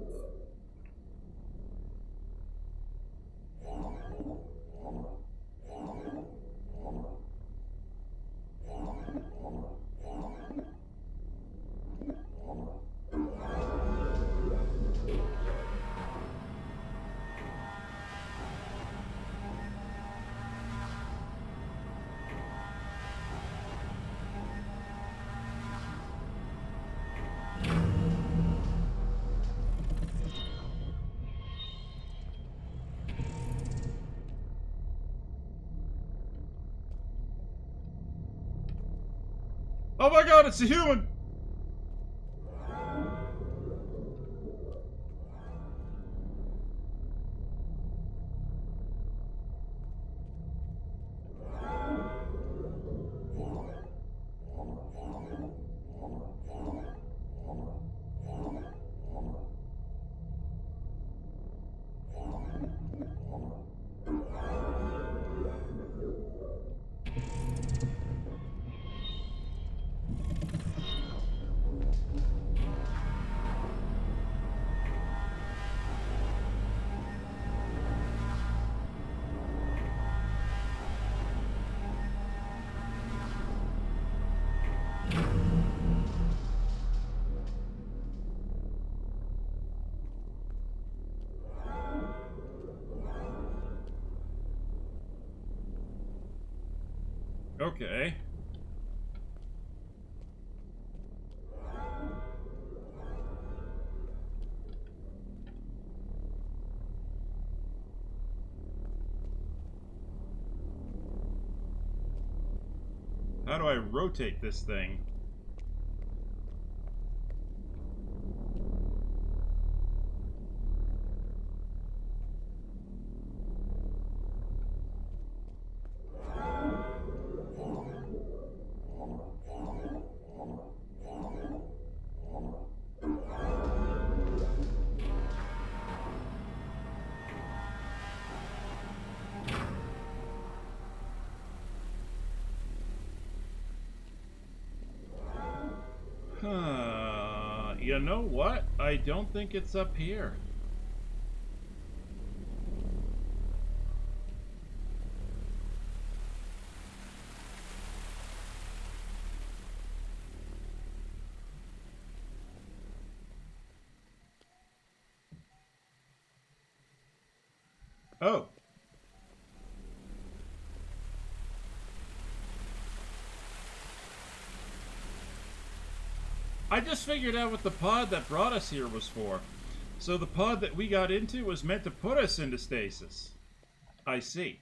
Oh my god, it's a human! Okay. How do I rotate this thing? You know what? I don't think it's up here. Oh. I just figured out what the pod that brought us here was for. So the pod that we got into was meant to put us into stasis. I see.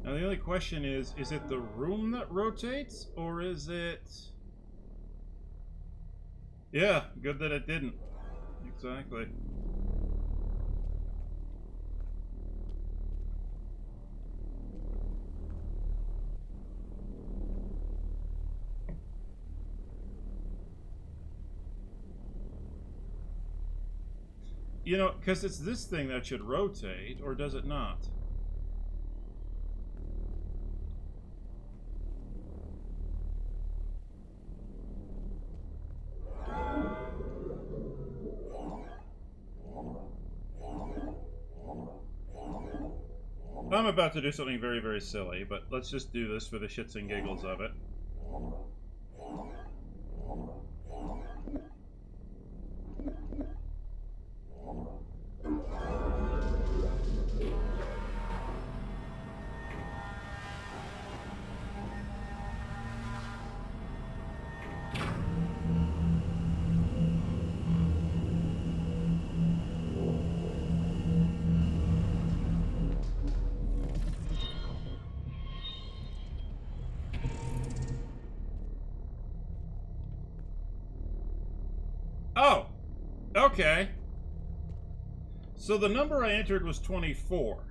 Now the only question is it the room that rotates, or is it... Yeah, good that it didn't. Exactly. You know, because it's this thing that should rotate, or does it not? I'm about to do something very, very silly, but let's just do this for the shits and giggles of it. Oh! Okay. So the number I entered was 24.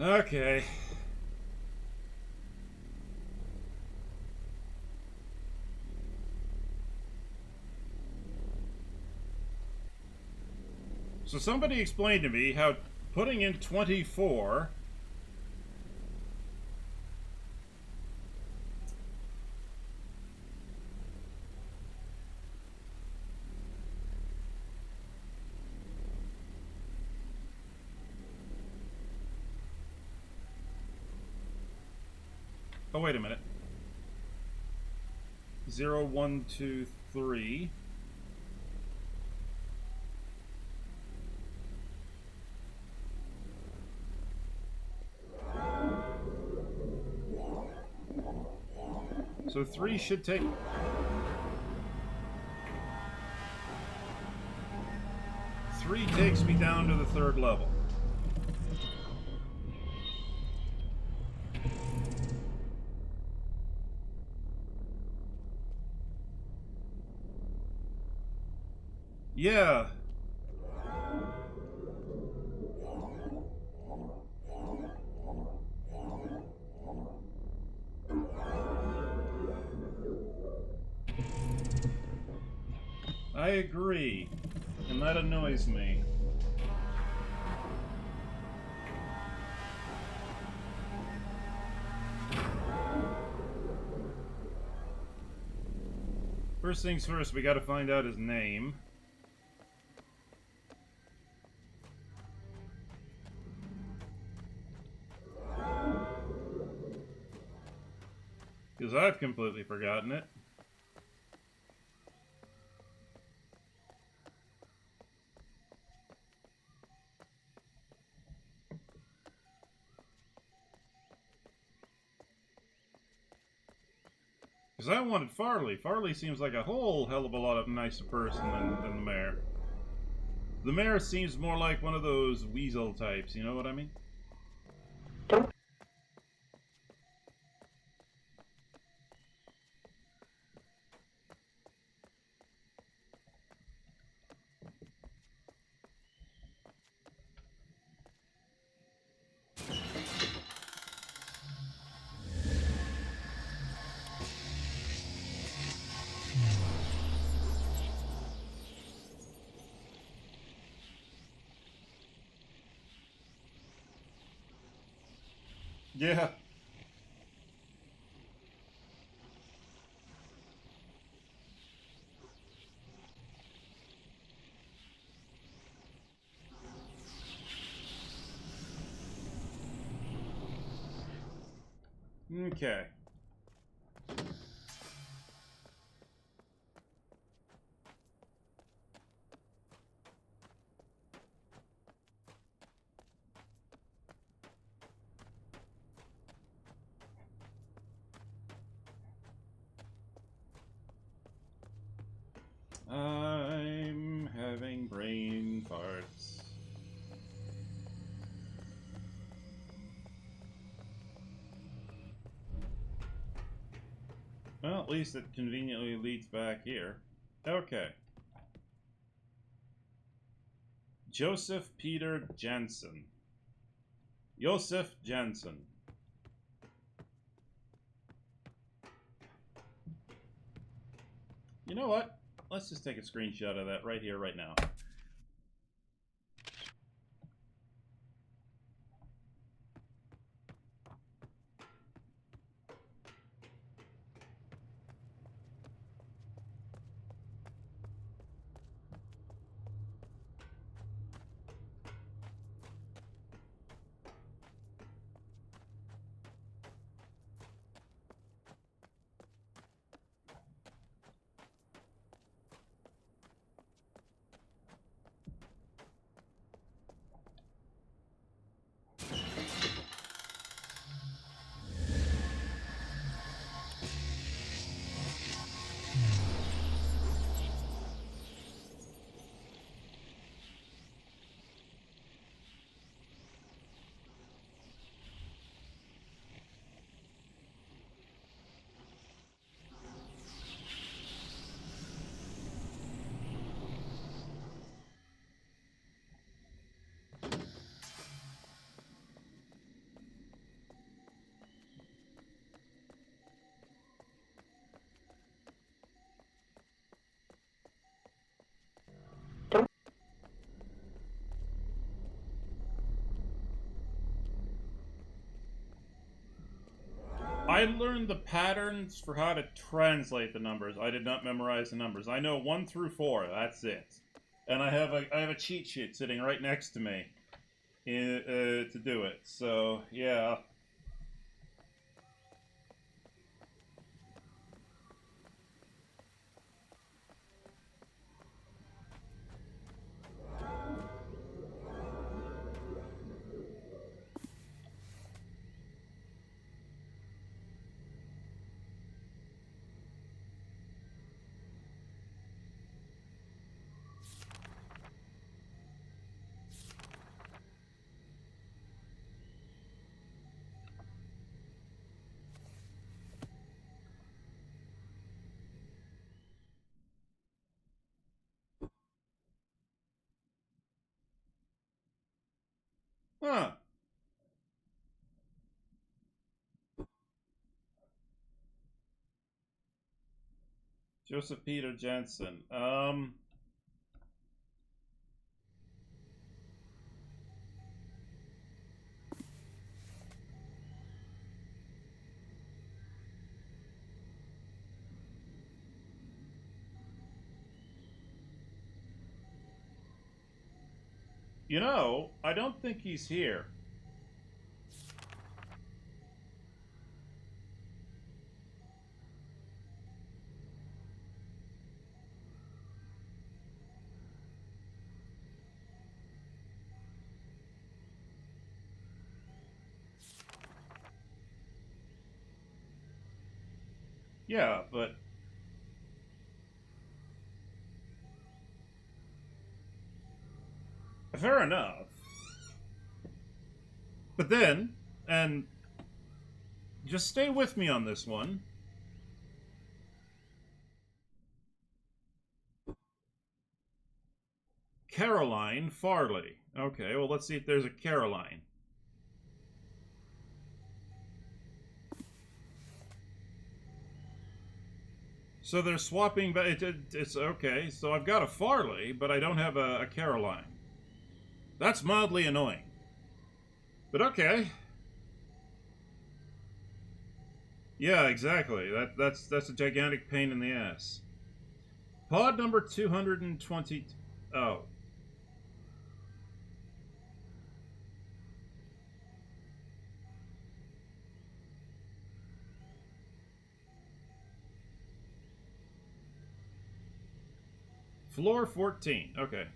Okay. So somebody explained to me how putting in 24... Oh, wait a minute. 0, 1, 2, 3. So 3 should take... 3 takes me down to the 3rd level. Yeah. I agree. And that annoys me. First things first, we gotta find out his name. Because I've completely forgotten it. Because I wanted Farley. Farley seems like a whole hell of a lot of nicer person than the mayor. The mayor seems more like one of those weasel types, you know what I mean? Don't. Yeah. Okay. I'm having brain farts. Well, at least it conveniently leads back here. Okay. Joseph Peter Jensen. Josef Jensen. You know what? Let's just take a screenshot of that right here, right now. I learned the patterns for how to translate the numbers. I did not memorize the numbers. I know 1 through 4. That's it. And I have a cheat sheet sitting right next to me to do it. So yeah. Huh. Joseph Peter Jensen. You know, I don't think he's here. Yeah, but fair enough. But then, and just stay with me on this one. Caroline Farley. Okay, well, let's see if there's a Caroline. So they're swapping, but it's okay. So I've got a Farley, but I don't have a Caroline. That's mildly annoying. But okay. Yeah, exactly. That's a gigantic pain in the ass. Pod number 220. Oh. Floor 14. Okay.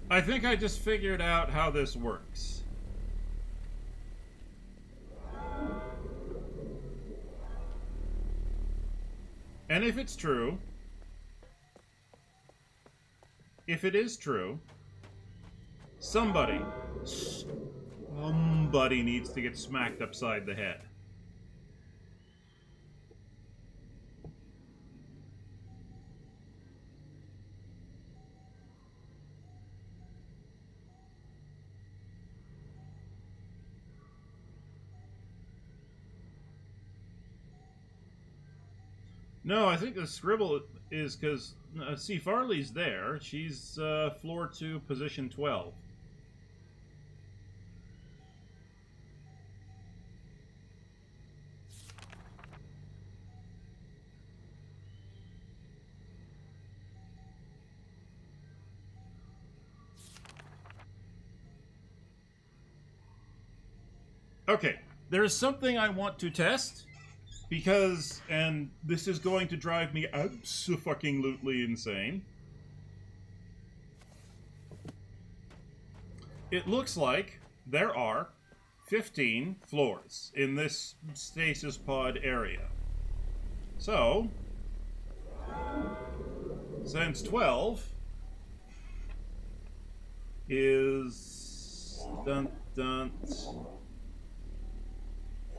I think I just figured out how this works. And if it's true, if it is true, somebody needs to get smacked upside the head. No, I think the scribble is because, see, Farley's there. She's floor 2, position 12. Okay, there's something I want to test. Because, and this is going to drive me abso-fucking-lutely insane. It looks like there are 15 floors in this stasis pod area. So, since 12 is... Dun, dun,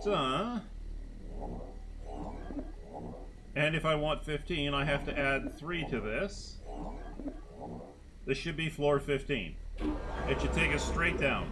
dun. And if I want 15, I have to add 3 to this. This should be floor 15. It should take us straight down.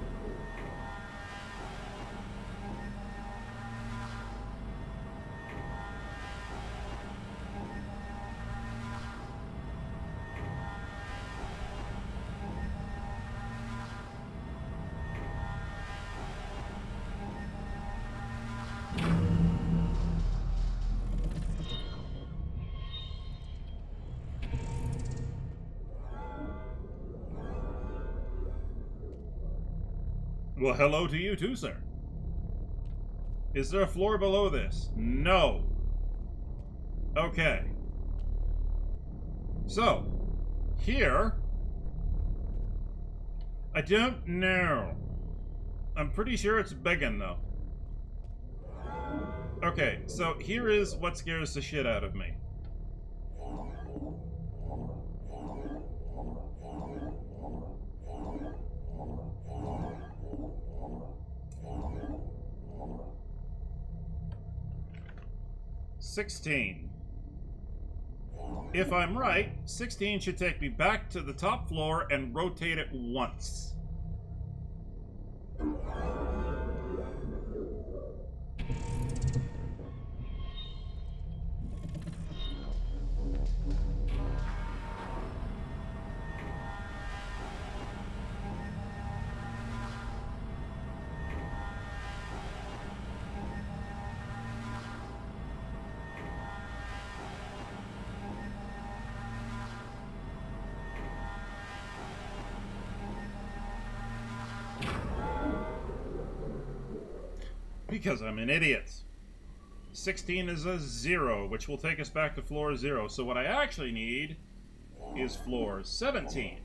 Well, hello to you too, sir. Is there a floor below this? No. Okay. So, here... I don't know. I'm pretty sure it's begging, though. Okay, so here is what scares the shit out of me. $16. If I'm right, 16 should take me back to the top floor and rotate it once. Because I'm an idiot. 16 is a 0, which will take us back to floor 0. So what I actually need is floor 17.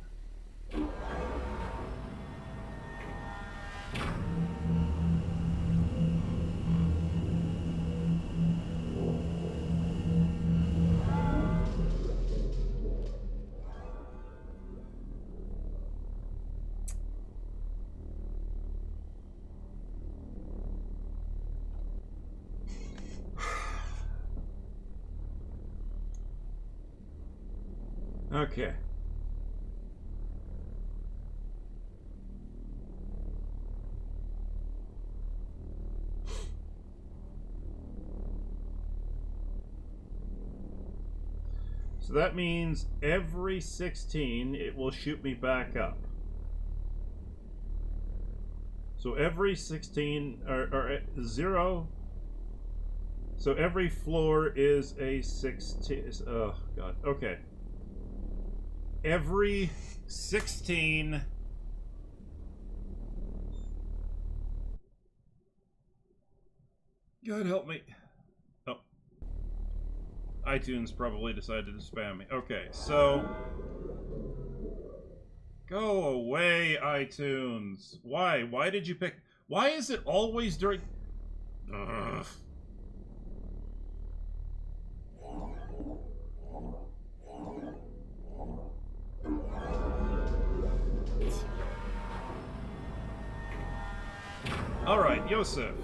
Okay. So that means every 16, it will shoot me back up. So every 16, or 0. So every floor is a 16. Oh, God. Okay. Every 16. God help me. Oh. iTunes probably decided to spam me. Okay, so. Go away, iTunes. Why? Why did you pick. Why is it always during. Ugh. Alright, Yosef.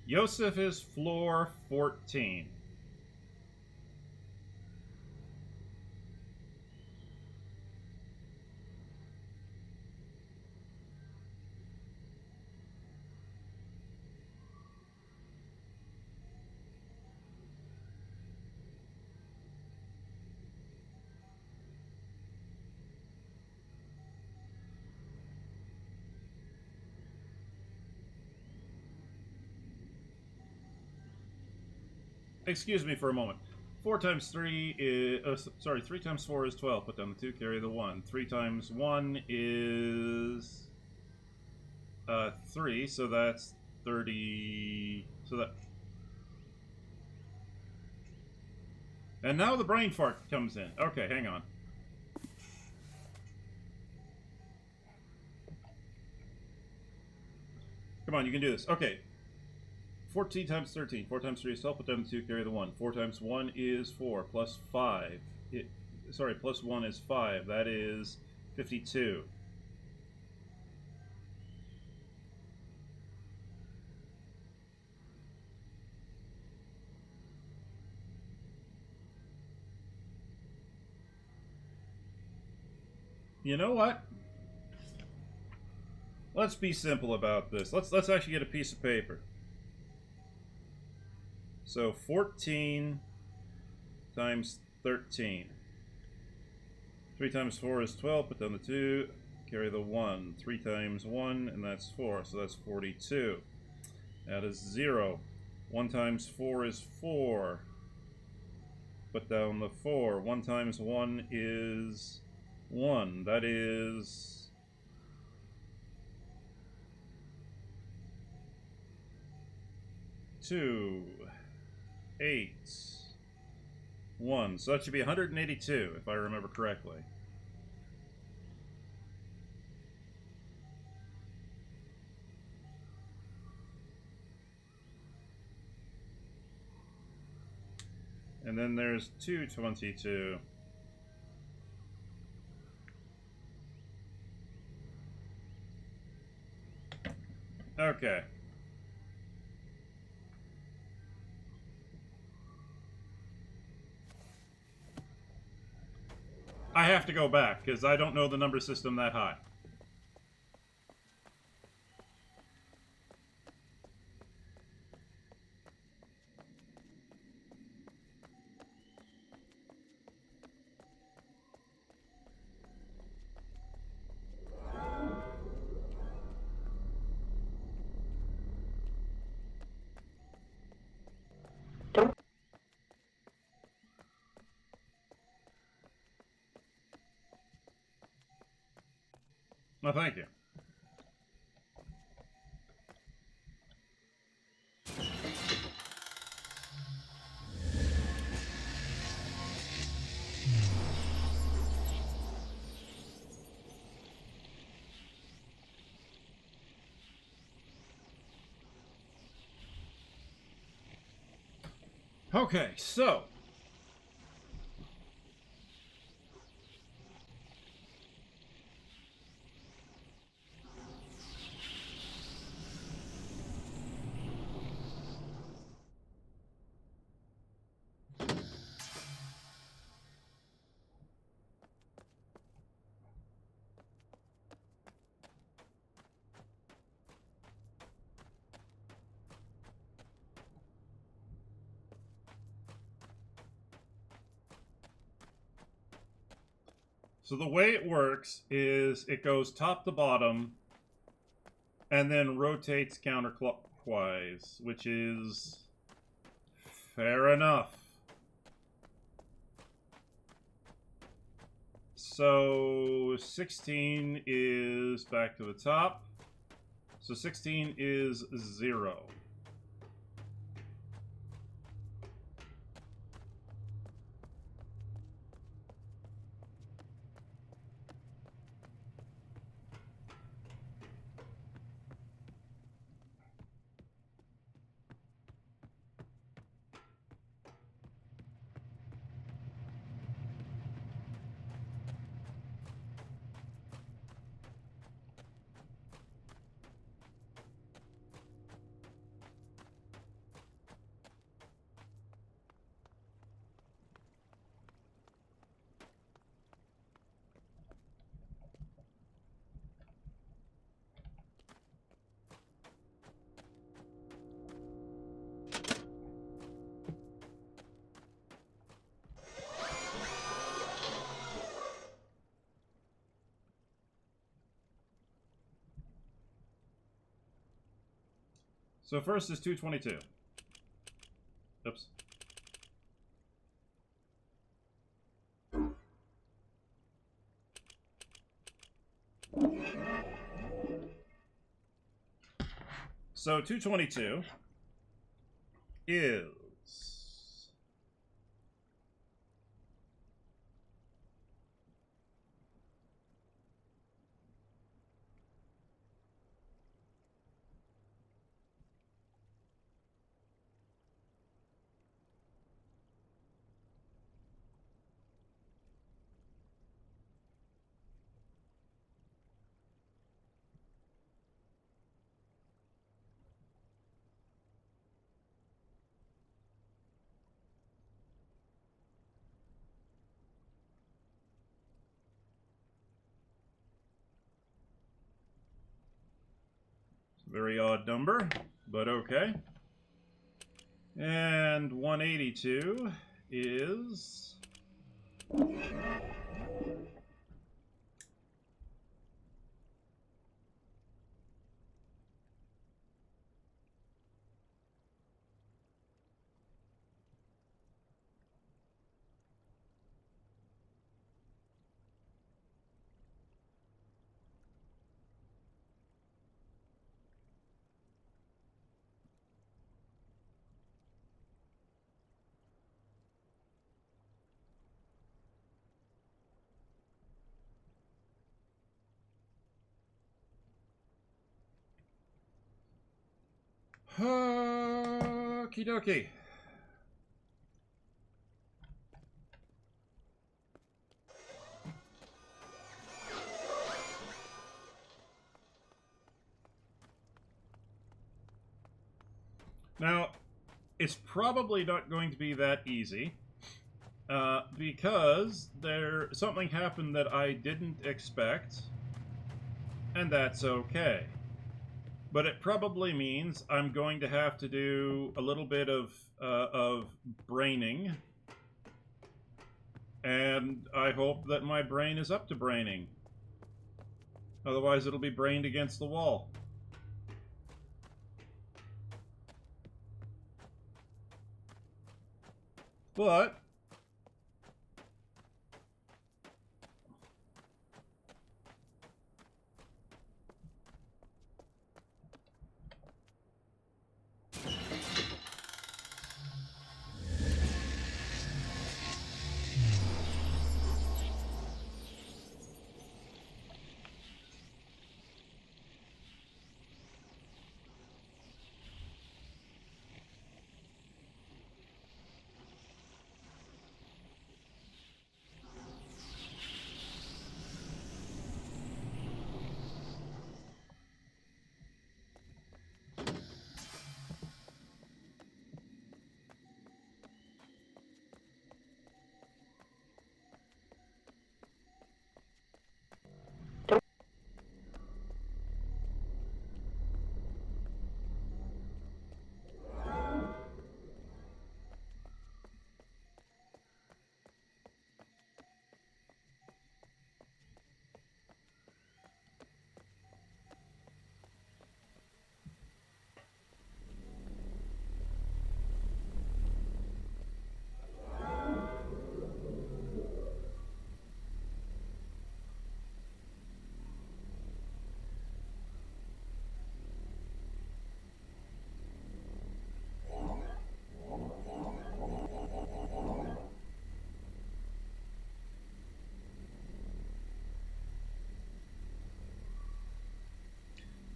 Yosef is floor 14. Excuse me for a moment. 4 times 3 is... sorry, 3 times 4 is 12. Put down the 2, carry the 1. 3 times 1 is... 3, so that's 30... So that... And now the brain fart comes in. Okay, hang on. Come on, you can do this. Okay. 14 times 13. 4 times 3 is 12. Put down the 2, carry the 1. 4 times 1 is 4. Plus 5. Sorry, plus 1 is 5. That is 52. You know what? Let's be simple about this. Let's actually get a piece of paper. So 14 times 13. 3 times 4 is 12. Put down the 2. Carry the 1. 3 times 1, and that's 4. So that's 42. That is 0. 1 times 4 is 4. Put down the 4. 1 times 1 is 1. That is... 2, 8, 1. So that should be 182, if I remember correctly. And then there's 222. Okay. I have to go back, because I don't know the number system that high. Oh, thank you. Okay, so the way it works is it goes top to bottom and then rotates counterclockwise, which is fair enough. So 16 is back to the top. So 16 is 0. So first is 222. Oops. So 222 is a very odd number, but okay. And 182 is okie dokie. Now, it's probably not going to be that easy, because something happened that I didn't expect, and that's okay. But it probably means I'm going to have to do a little bit of braining, and I hope that my brain is up to braining. Otherwise, it'll be brained against the wall. But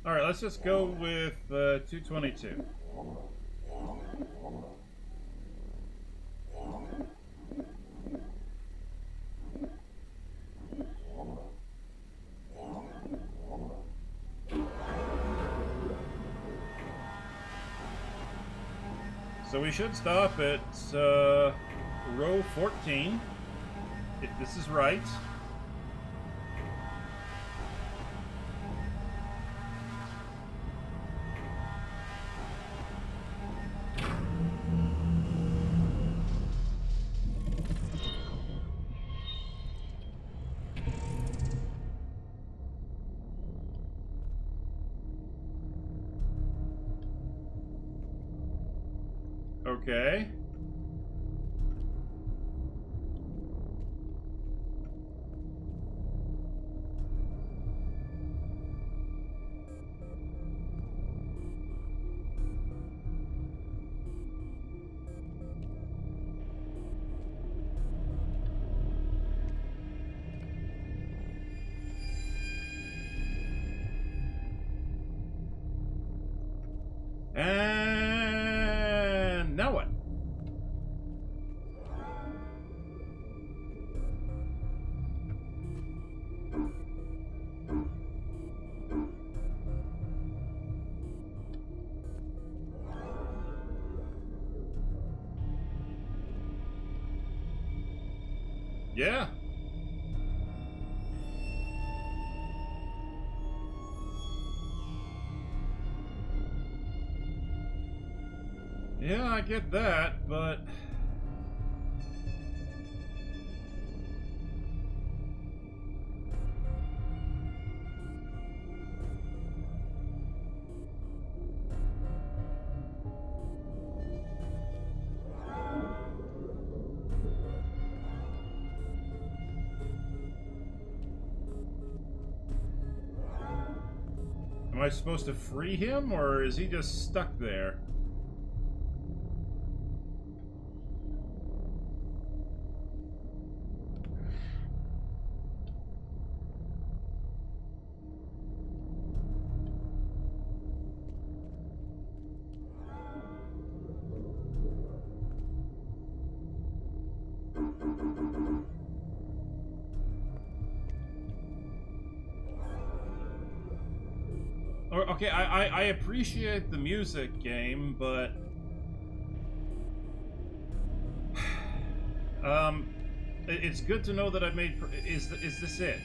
Alright, let's just go with 222. So we should stop at row 14, if this is right. Okay. And now what? Yeah. Yeah, I get that, but... Am I supposed to free him, or is he just stuck there? Or, okay, I appreciate the music game, but... it's good to know that I've made... Is this it?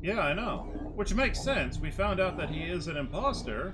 Yeah, I know. Which makes sense. We found out that he is an imposter.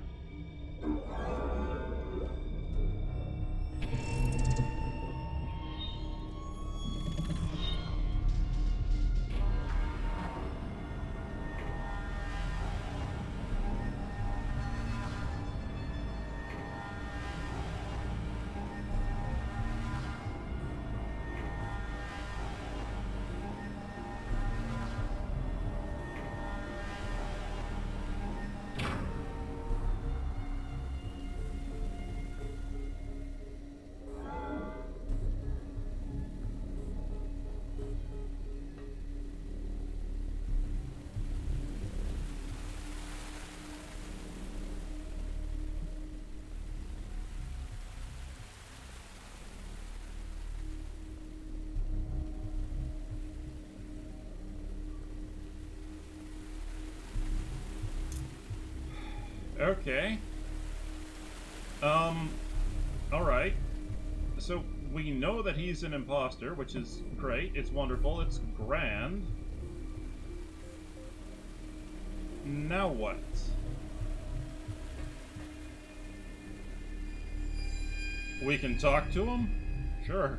Okay. Alright. So, we know that he's an imposter, which is great. It's wonderful. It's grand. Now what? We can talk to him? Sure.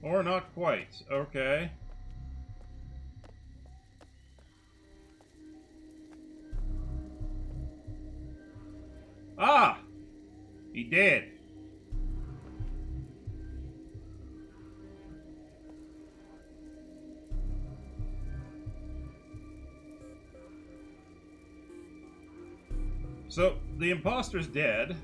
Or not quite. Okay. He did. So, the imposter's dead.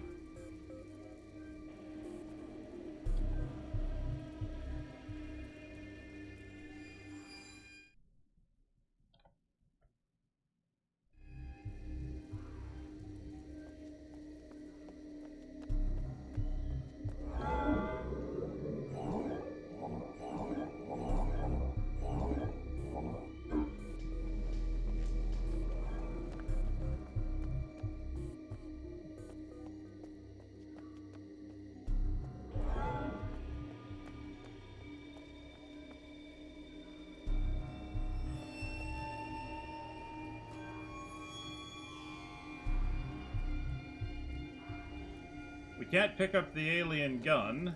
We can't pick up the alien gun.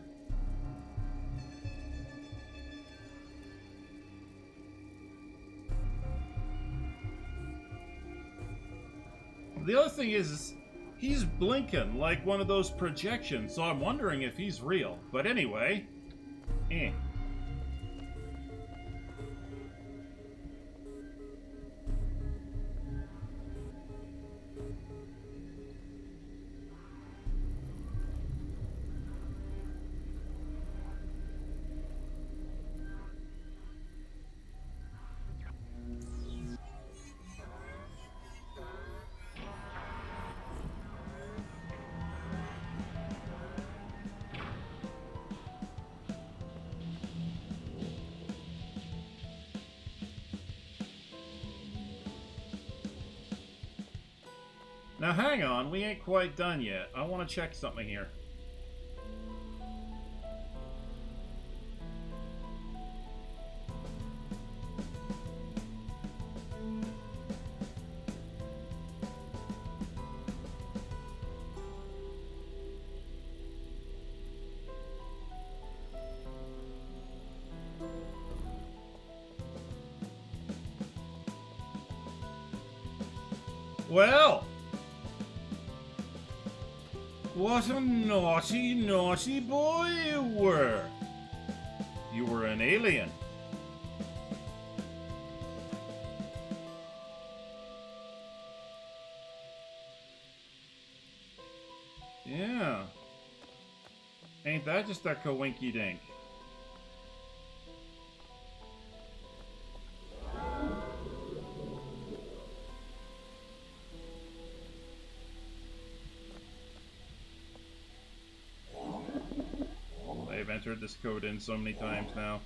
The other thing is, he's blinking like one of those projections, so I'm wondering if he's real. But anyway, eh. Now hang on, we ain't quite done yet. I want to check something here. Well, what a naughty, naughty boy you were. You were an alien. Yeah. Ain't that just a coinky dink? I've entered this code in so many times now.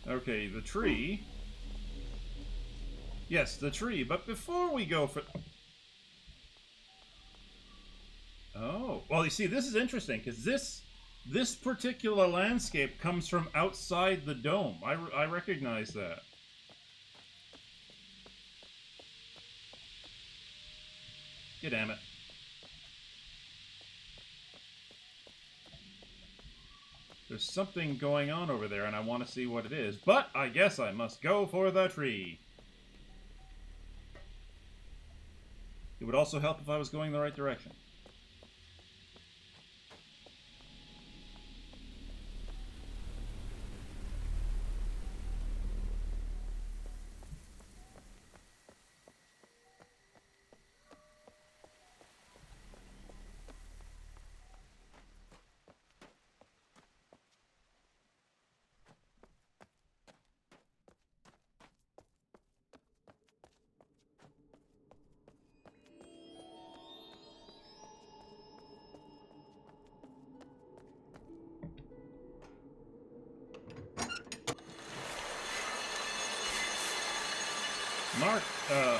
Okay, the tree. Yes, the tree, but before we go for... Oh, well, you see, this is interesting, because this particular landscape comes from outside the dome. I recognize that. God damn it. There's something going on over there, and I want to see what it is. But I guess I must go for the tree. It would also help if I was going the right direction.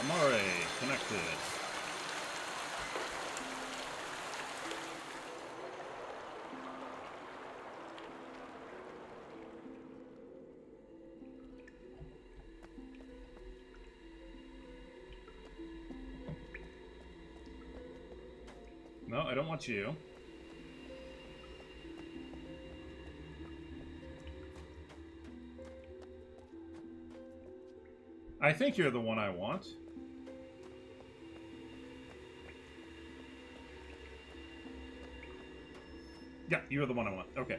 Mare, connected. No, I don't want you. I think you're the one I want. Yeah, you're the one I want. Okay.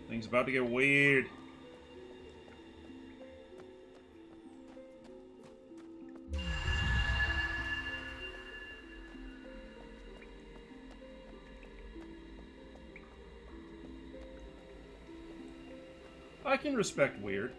Things about to get weird. I can respect weird.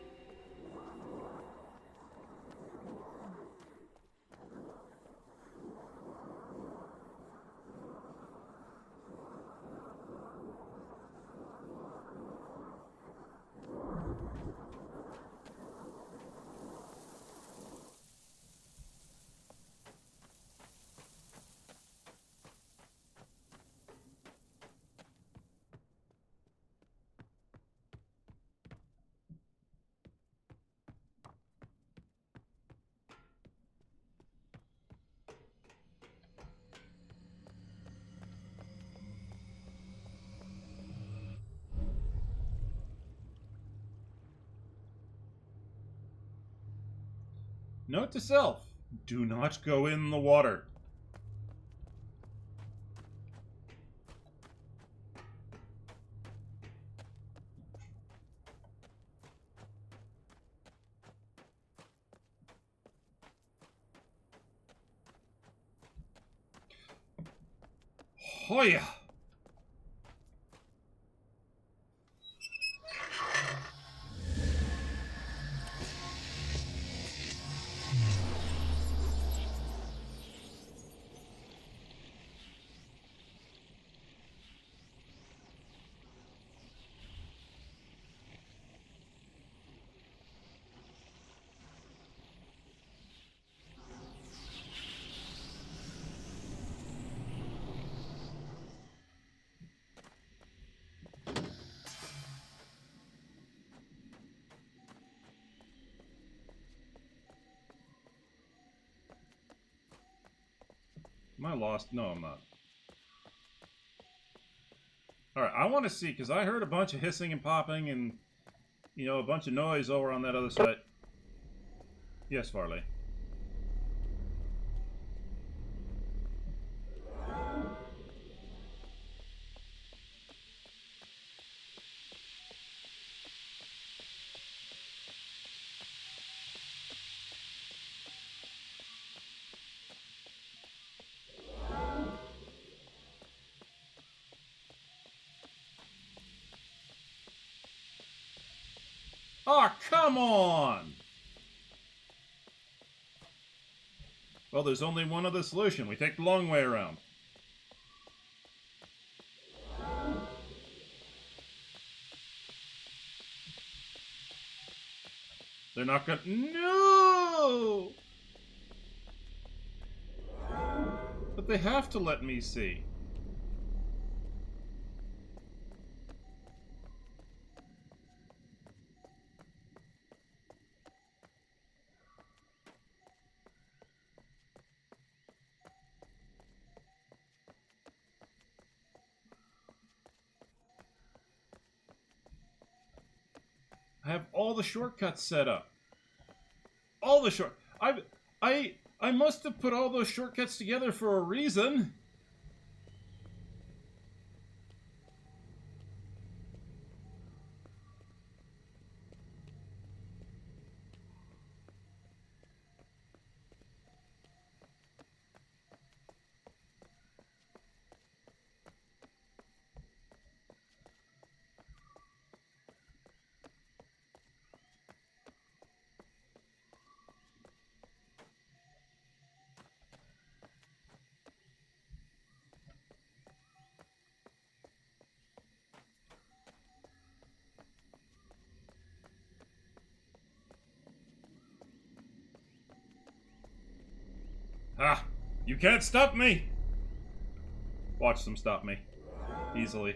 Note to self, do not go in the water. Hoya! Am I lost? No, I'm not. Alright, I want to see, because I heard a bunch of hissing and popping and, you know, a bunch of noise over on that other side. Yes, Farley. Oh, come on! Well, there's only one other solution. We take the long way around. They're not gonna... No! But they have to let me see. I have all the shortcuts set up. All the short... I must have put all those shortcuts together for a reason. Ah, you can't stop me! Watch them stop me. Easily.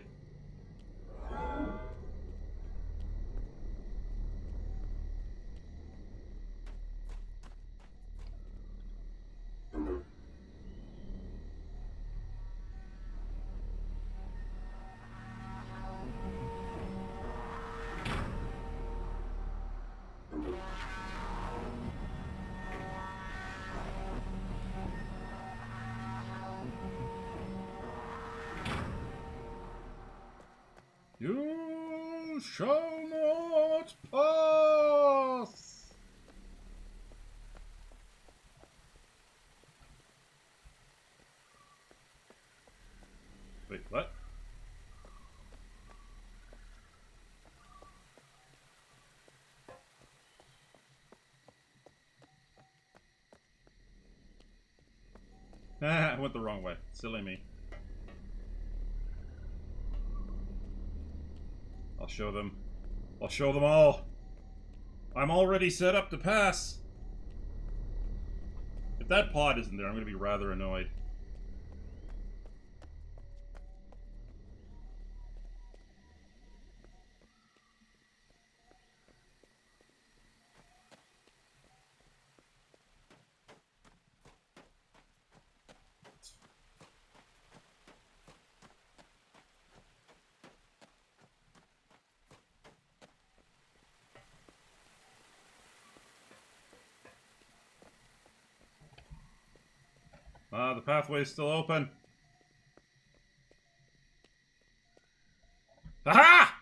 You shall not pass! Wait, what? I went the wrong way. Silly me. I'll show them. I'll show them all. I'm already set up to pass. If that pod isn't there, I'm going to be rather annoyed. The pathway is still open. Aha!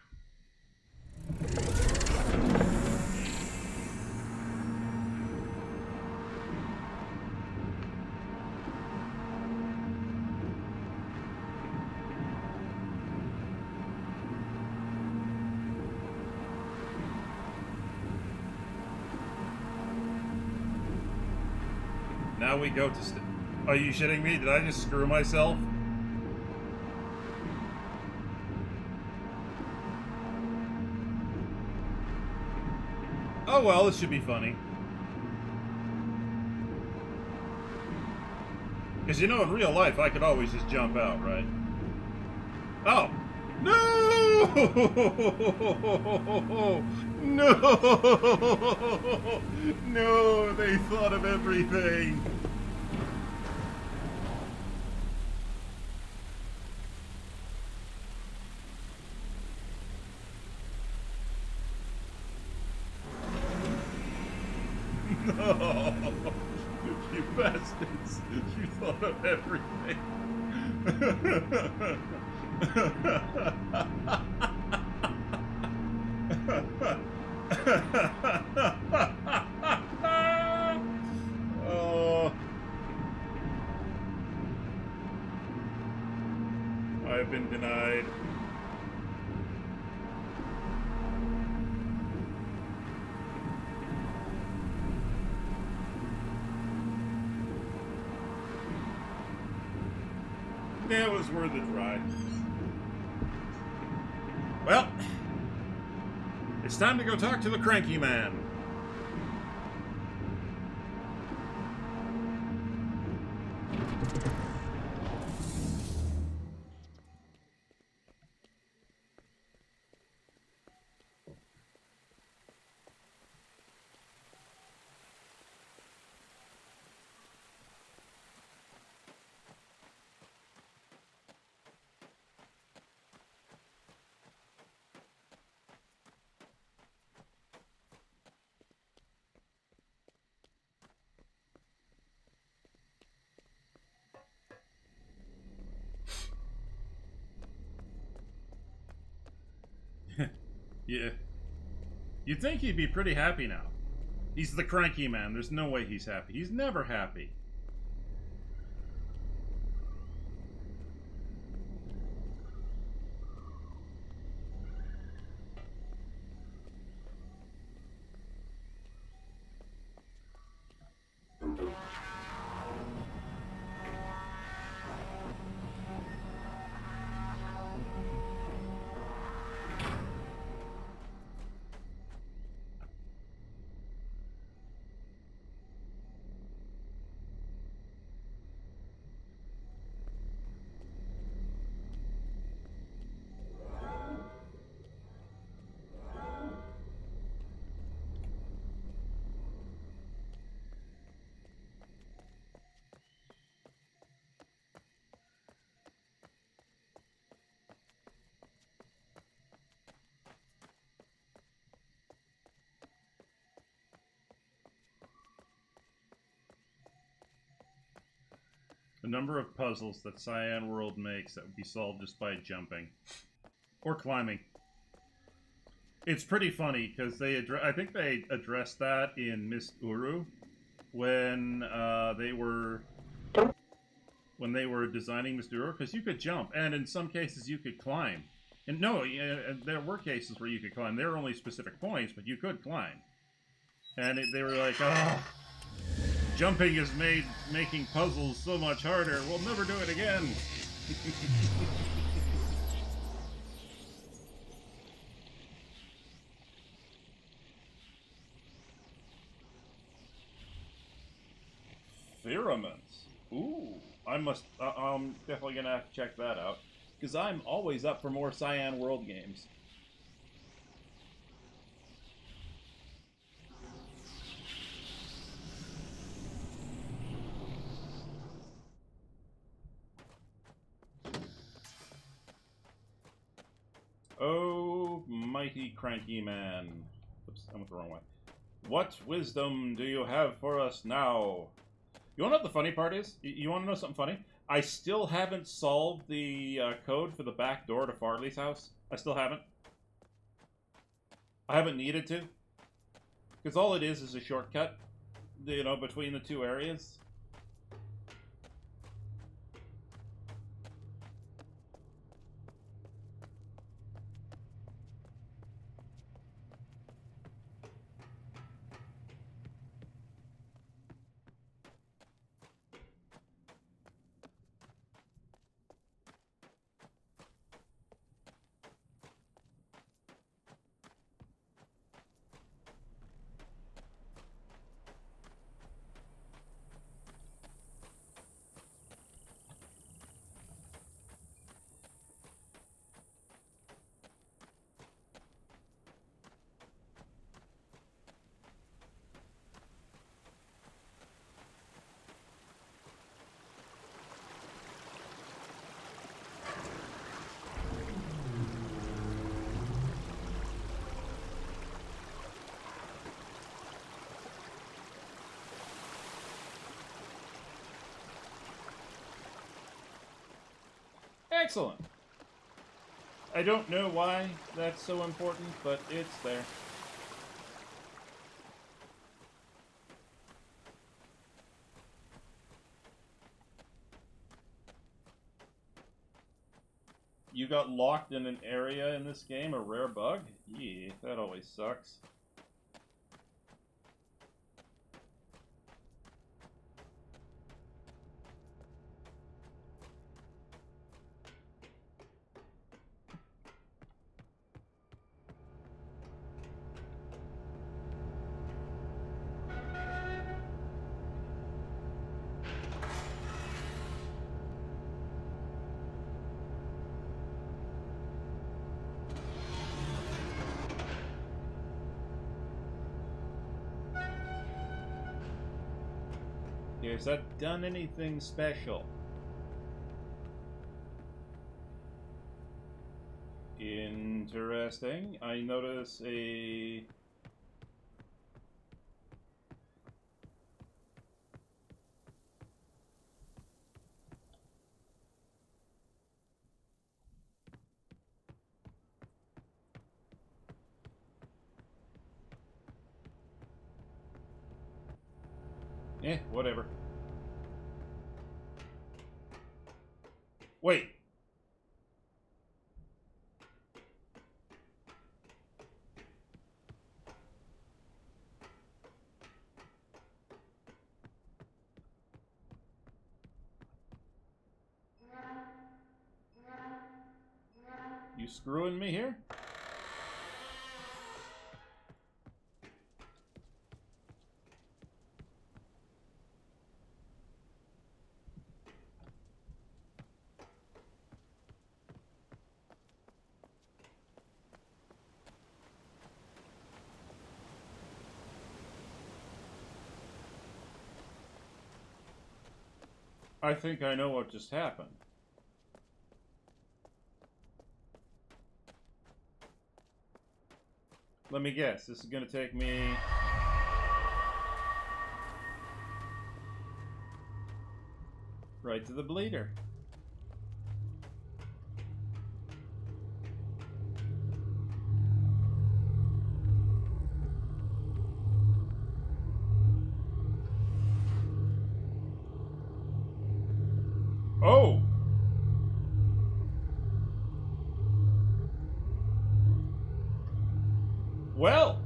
Now we go to... Are you shitting me? Did I just screw myself? Oh well, this should be funny. Because you know, in real life, I could always just jump out, right? Oh! No! No! No! They thought of everything! No! You bastards! You thought of everything! Oh. I have been denied. Yeah, it was worth a try. Well, it's time to go talk to the cranky man. Yeah. You'd think he'd be pretty happy now. He's the cranky man. There's no way he's happy. He's never happy. The number of puzzles that Cyan World makes that would be solved just by jumping. Or climbing. It's pretty funny because I think they addressed that in Miss Uru when they were designing Miss Uru, because you could jump, and in some cases you could climb. And no, there were cases where you could climb. There were only specific points, but you could climb. And they were like, "Oh, jumping is making puzzles so much harder. We'll never do it again." Pheromones. Ooh, I'm definitely gonna have to check that out, because I'm always up for more Cyan World games. Oh, mighty cranky man. Oops, I went the wrong way. What wisdom do you have for us now? You want to know what the funny part is? You want to know something funny? I still haven't solved the code for the back door to Farley's house. I still haven't. I haven't needed to. Because all it is a shortcut, between the two areas. Excellent. I don't know why that's so important, but it's there. You got locked in an area in this game, a rare bug? Yeah, that always sucks. Has that done anything special? Interesting. I notice a... whatever. Wait. You screwing me here? I think I know what just happened. Let me guess. This is going to take me... right to the bleeder. Oh! Well!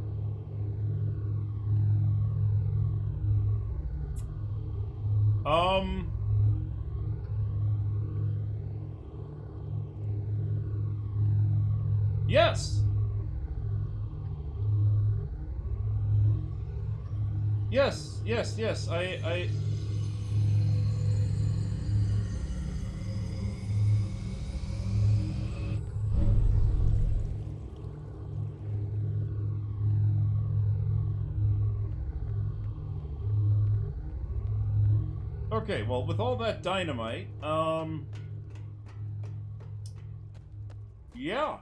Yes! Yes, yes, yes, I... Okay, well, with all that dynamite, yeah.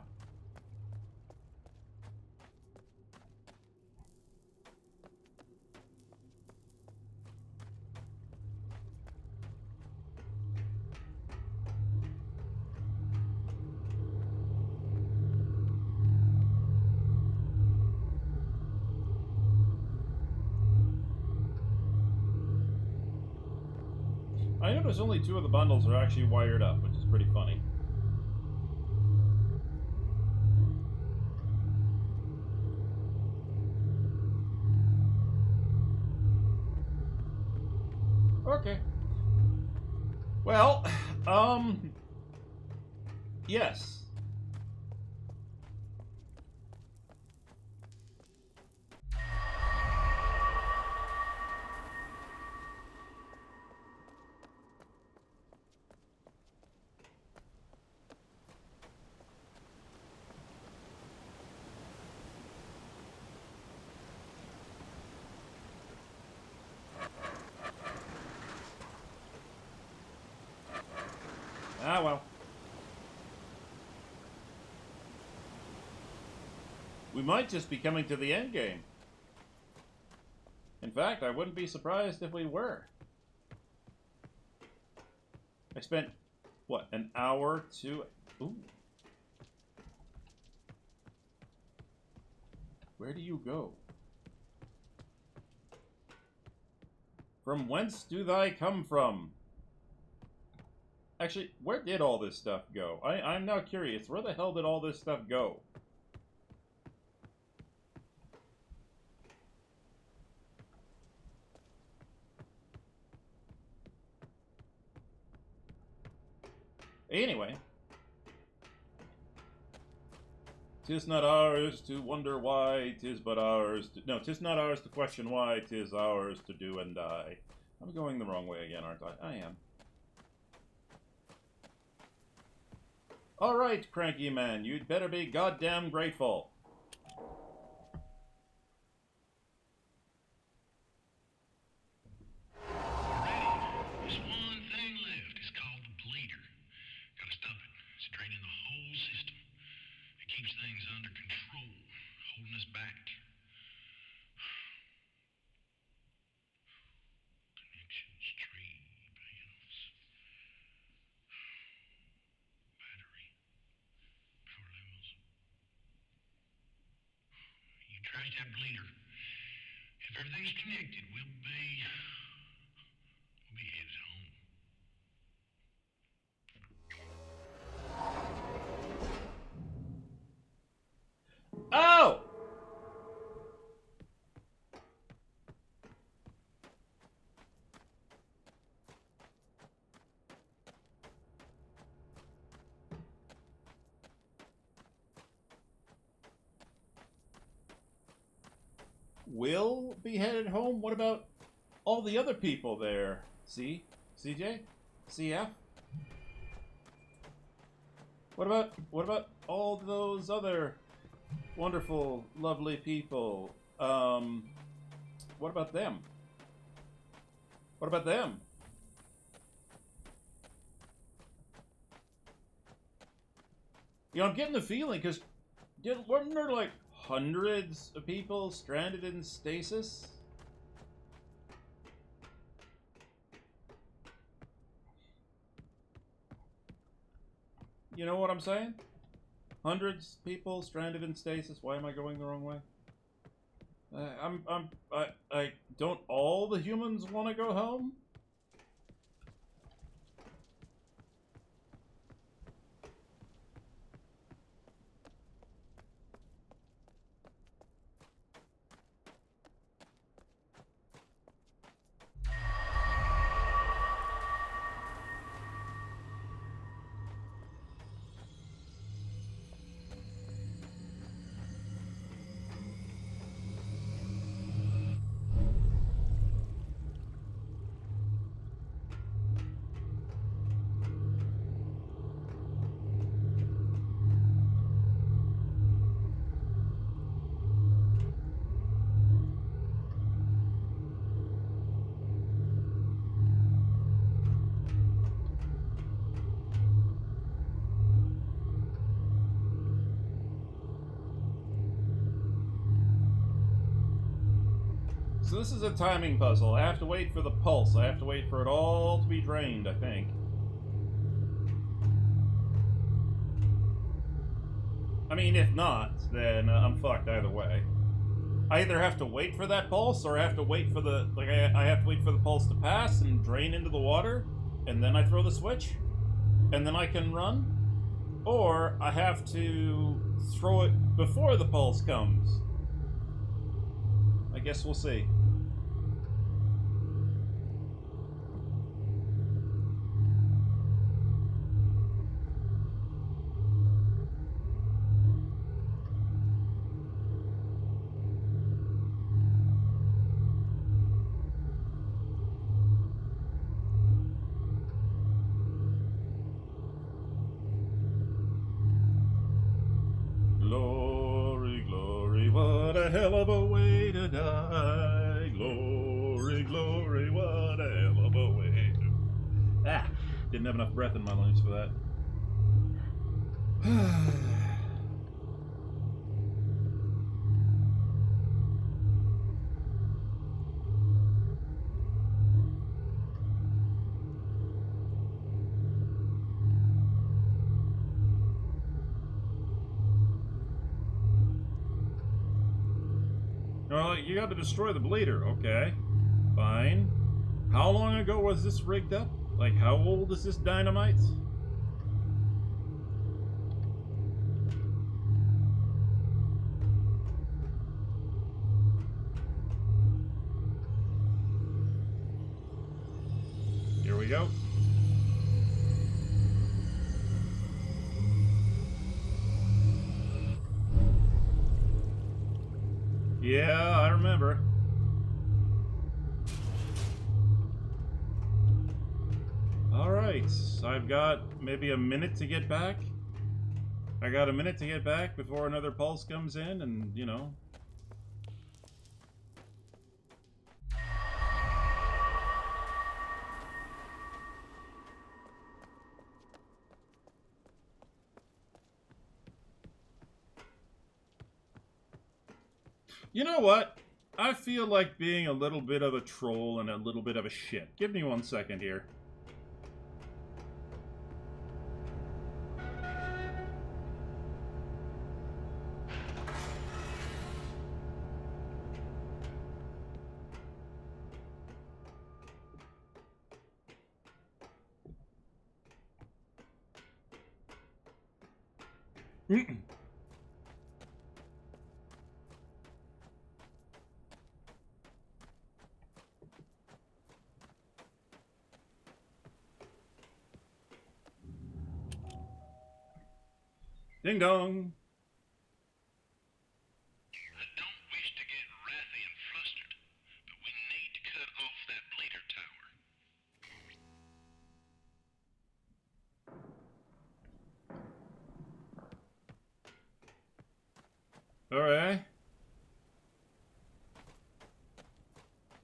I noticed only 2 of the bundles are actually wired up, which is pretty funny. Okay. Well, yes. Ah, well. We might just be coming to the end game. In fact, I wouldn't be surprised if we were. I spent, what, an hour to... Ooh. Where do you go? From whence do thy come from? Actually, where did all this stuff go? I'm now curious. Where the hell did all this stuff go? Anyway. 'Tis not ours to wonder why, 'tis but ours to... No, 'tis not ours to question why, 'tis ours to do and die. I'm going the wrong way again, aren't I? I am. Alright, cranky man, you'd better be goddamn grateful. There's one thing left. It's called the bleeder. Gotta stop it. It's draining the whole system. It keeps things under control, holding us back. Connections, tree, panels, battery, power levels. You trace that bleeder. If everything's connected, we'll be headed home. Oh! Will be headed home? What about all the other people there? See? CJ? CF? What about all those other wonderful, lovely people? What about them? What about them? You know, I'm getting the feeling, because weren't there like hundreds of people stranded in stasis? You know what I'm saying? Hundreds of people stranded in stasis. Why am I going the wrong way? I don't all the humans want to go home? So this is a timing puzzle. I have to wait for the pulse. I have to wait for it all to be drained, I think. I mean, if not, then I'm fucked either way. I either have to wait for that pulse, or I have to wait for the... Like, I have to wait for the pulse to pass and drain into the water, and then I throw the switch, and then I can run. Or I have to throw it before the pulse comes. I guess we'll see. Glory, glory, what a hell of a way to die. Glory, glory, what a hell of a way to... Ah, didn't have enough breath in my lungs for that. Well, you got to destroy the bleeder. Okay, fine. How long ago was this rigged up? Like, how old is this dynamite? Here we go. Yeah, I remember. Alright, I've got maybe a minute to get back. I got a minute to get back before another pulse comes in, and, you know. You know what? I feel like being a little bit of a troll and a little bit of a shit. Give me 1 second here. Ding dong. I don't wish to get wrathy and flustered, but we need to cut off that bleeder tower. Alright.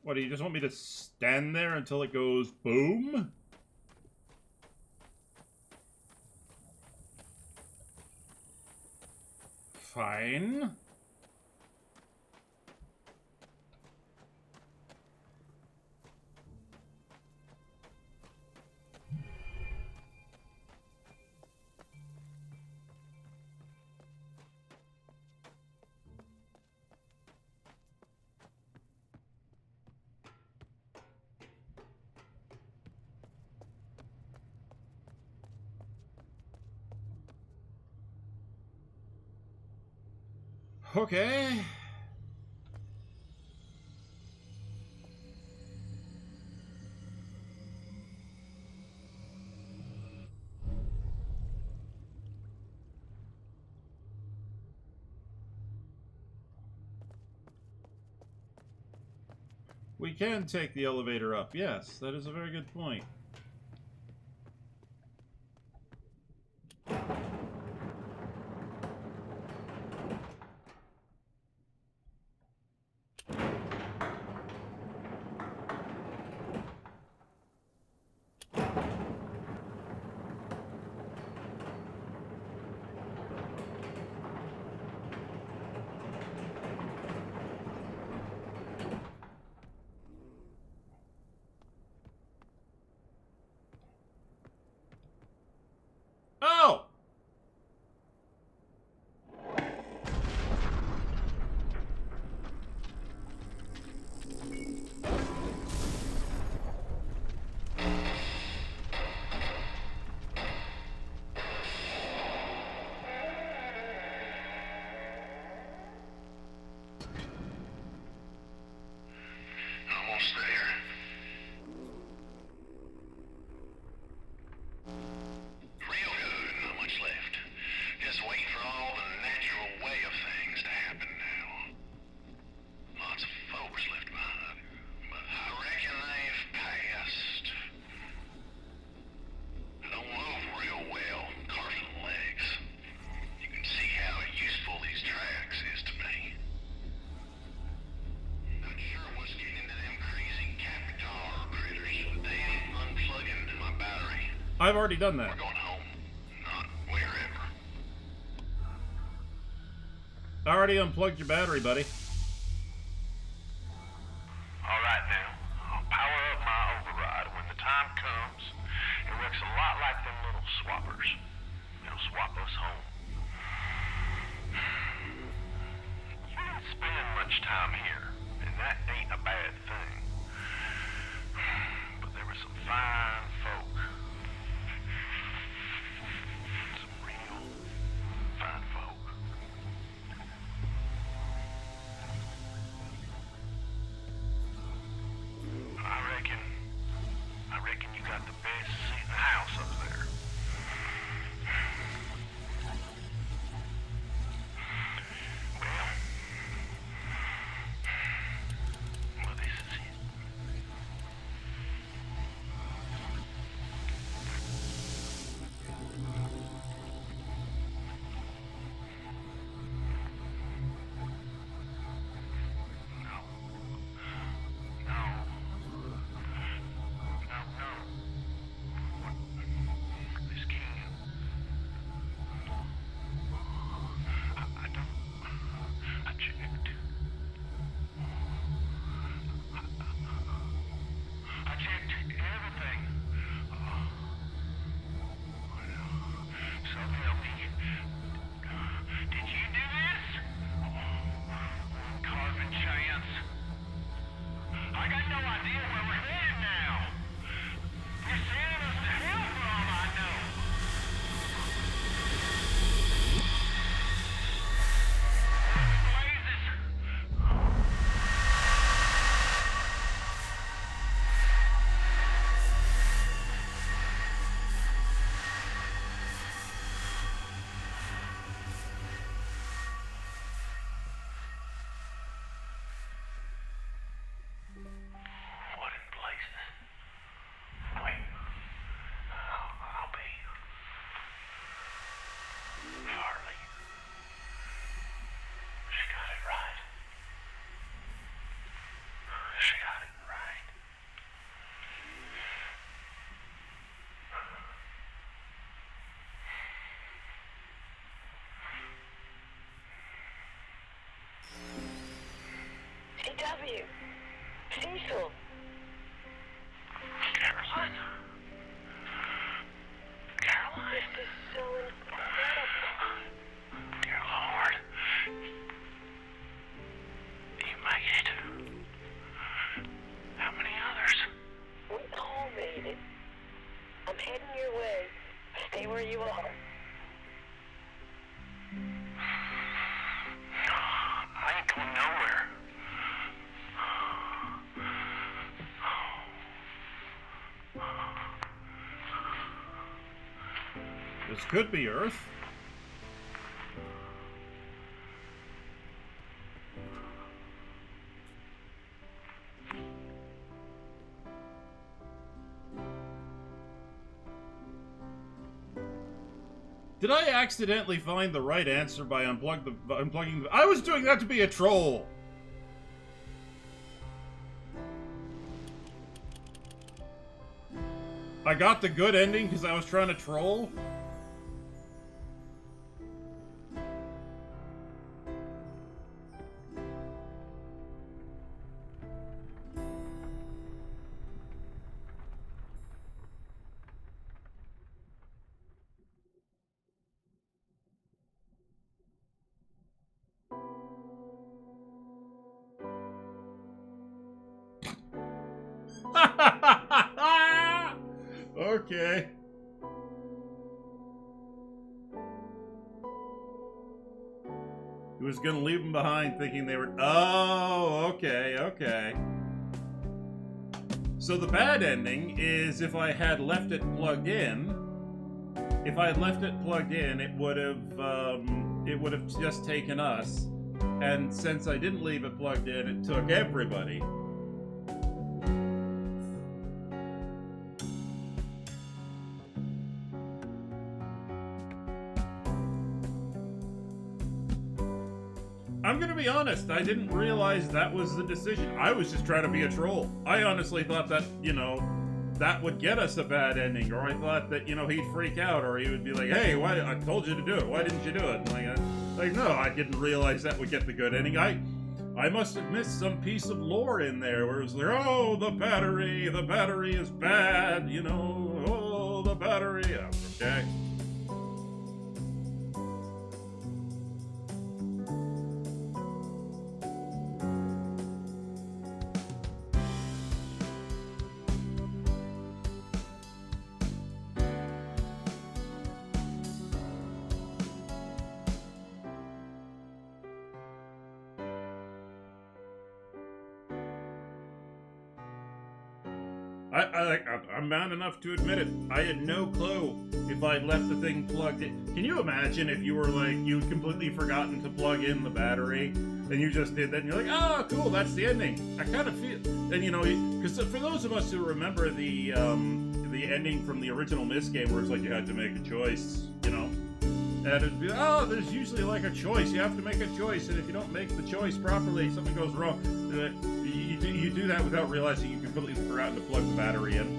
What, do you just want me to stand there until it goes boom? Fine. Okay. We can take the elevator up. Yes, that is a very good point. I've already done that. We're going home, not wherever. I already unplugged your battery, buddy. All right now, I'll power up my override. When the time comes, it works a lot like them little swappers. It'll swap us home. You didn't spend much time here, and that ain't a bad thing. But there were some fine folk. Some real fine folk. I reckon you got the best seat in the house up there. Well, this is it. This can't. I don't. I checked. I checked everything. So help me. Did you do this? One carving chance. I got no idea where we're headed now. You're sending us to hell for all I know. Blazes. What in places? Wait. I'll be. Harley. She got it right. She got it right. CW. Cecil. Caroline. Caroline. This is so incredible. Dear Lord. You made it. How many others? We all made it. I'm heading your way. Stay where you are. I ain't going nowhere. This could be Earth. Did I accidentally find the right answer by unplugging the... I was doing that to be a troll! I got the good ending because I was trying to troll? Okay. He was gonna leave them behind thinking they were... Oh, okay, okay. So the bad ending is if I had left it plugged in... If I had left it plugged in, it would have just taken us. And since I didn't leave it plugged in, it took everybody. I'm gonna be honest, I didn't realize that was the decision. I was just trying to be a troll. I honestly thought that, you know, that would get us a bad ending, or I thought that, you know, he'd freak out, or he would be like, hey, why, I told you to do it, why didn't you do it? Like, no, I didn't realize that would get the good ending. I must have missed some piece of lore in there where it was like, oh, the battery is bad, you know, oh, the battery, okay. I'm man enough to admit it. I had no clue if I'd left the thing plugged in. Can you imagine if you were like, you'd completely forgotten to plug in the battery, and you just did that, and you're like, oh, cool, that's the ending. I kind of feel, and you know, because for those of us who remember the ending from the original Myst game, where it's like you had to make a choice, you know, and it'd be, oh, there's usually like a choice. You have to make a choice, and if you don't make the choice properly, something goes wrong. You do that without realizing you completely forgotten to plug the battery in.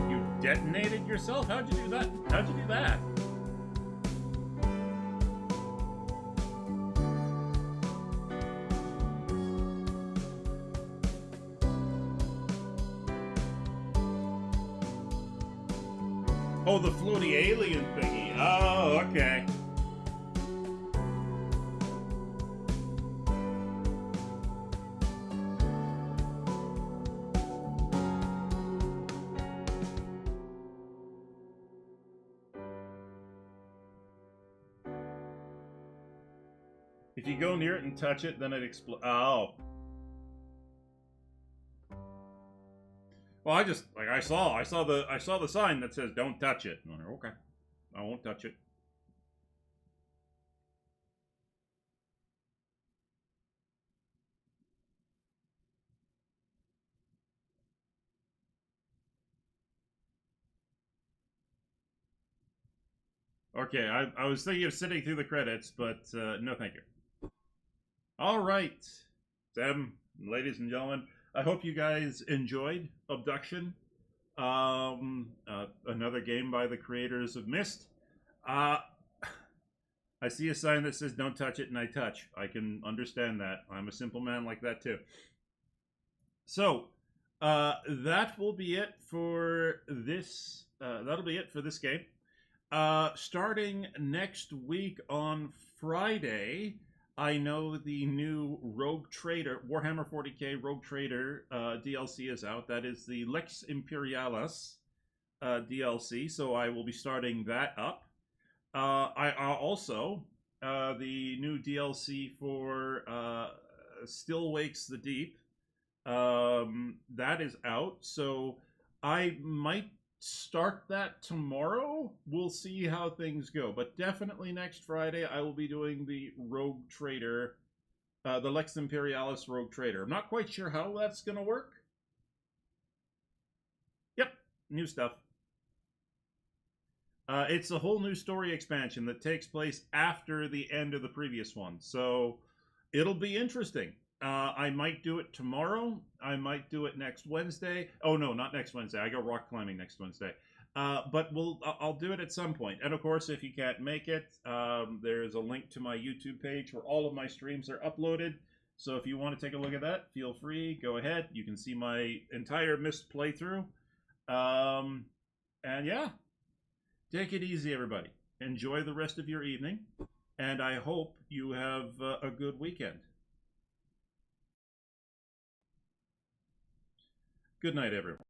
You detonated yourself? How'd you do that? How'd you do that? Oh, the floaty alien thingy. Oh, okay. If you go near it and touch it, then it explodes. Oh. Well, I just like I saw the sign that says "Don't touch it." I'm like, okay, I won't touch it. Okay, I was thinking of sitting through the credits, but no, thank you. All right, Sam, ladies and gentlemen, I hope you guys enjoyed Obduction. Another game by the creators of Myst. I see a sign that says "Don't touch it," and I touch. I can understand that. I'm a simple man like that too. So, that will be it for this. That'll be it for this game. Starting next week on Friday, I know the new Rogue Trader, Warhammer 40k Rogue Trader DLC is out. That is the Lex Imperialis DLC, so I will be starting that up. I also, the new DLC for Still Wakes the Deep, that is out, so I might start that tomorrow. We'll see how things go, but definitely next Friday I will be doing the Rogue Trader, the Lex Imperialis Rogue Trader. I'm not quite sure how that's gonna work. Yep, new stuff. It's a whole new story expansion that takes place after the end of the previous one, so it'll be interesting. I might do it tomorrow. I might do it next Wednesday. Oh no, not next Wednesday. I go rock climbing next Wednesday. But I'll do it at some point. And of course, if you can't make it, there's a link to my YouTube page where all of my streams are uploaded. So if you want to take a look at that, feel free. Go ahead. You can see my entire Myst playthrough. And yeah, take it easy, everybody. Enjoy the rest of your evening, and I hope you have a good weekend. Good night, everyone.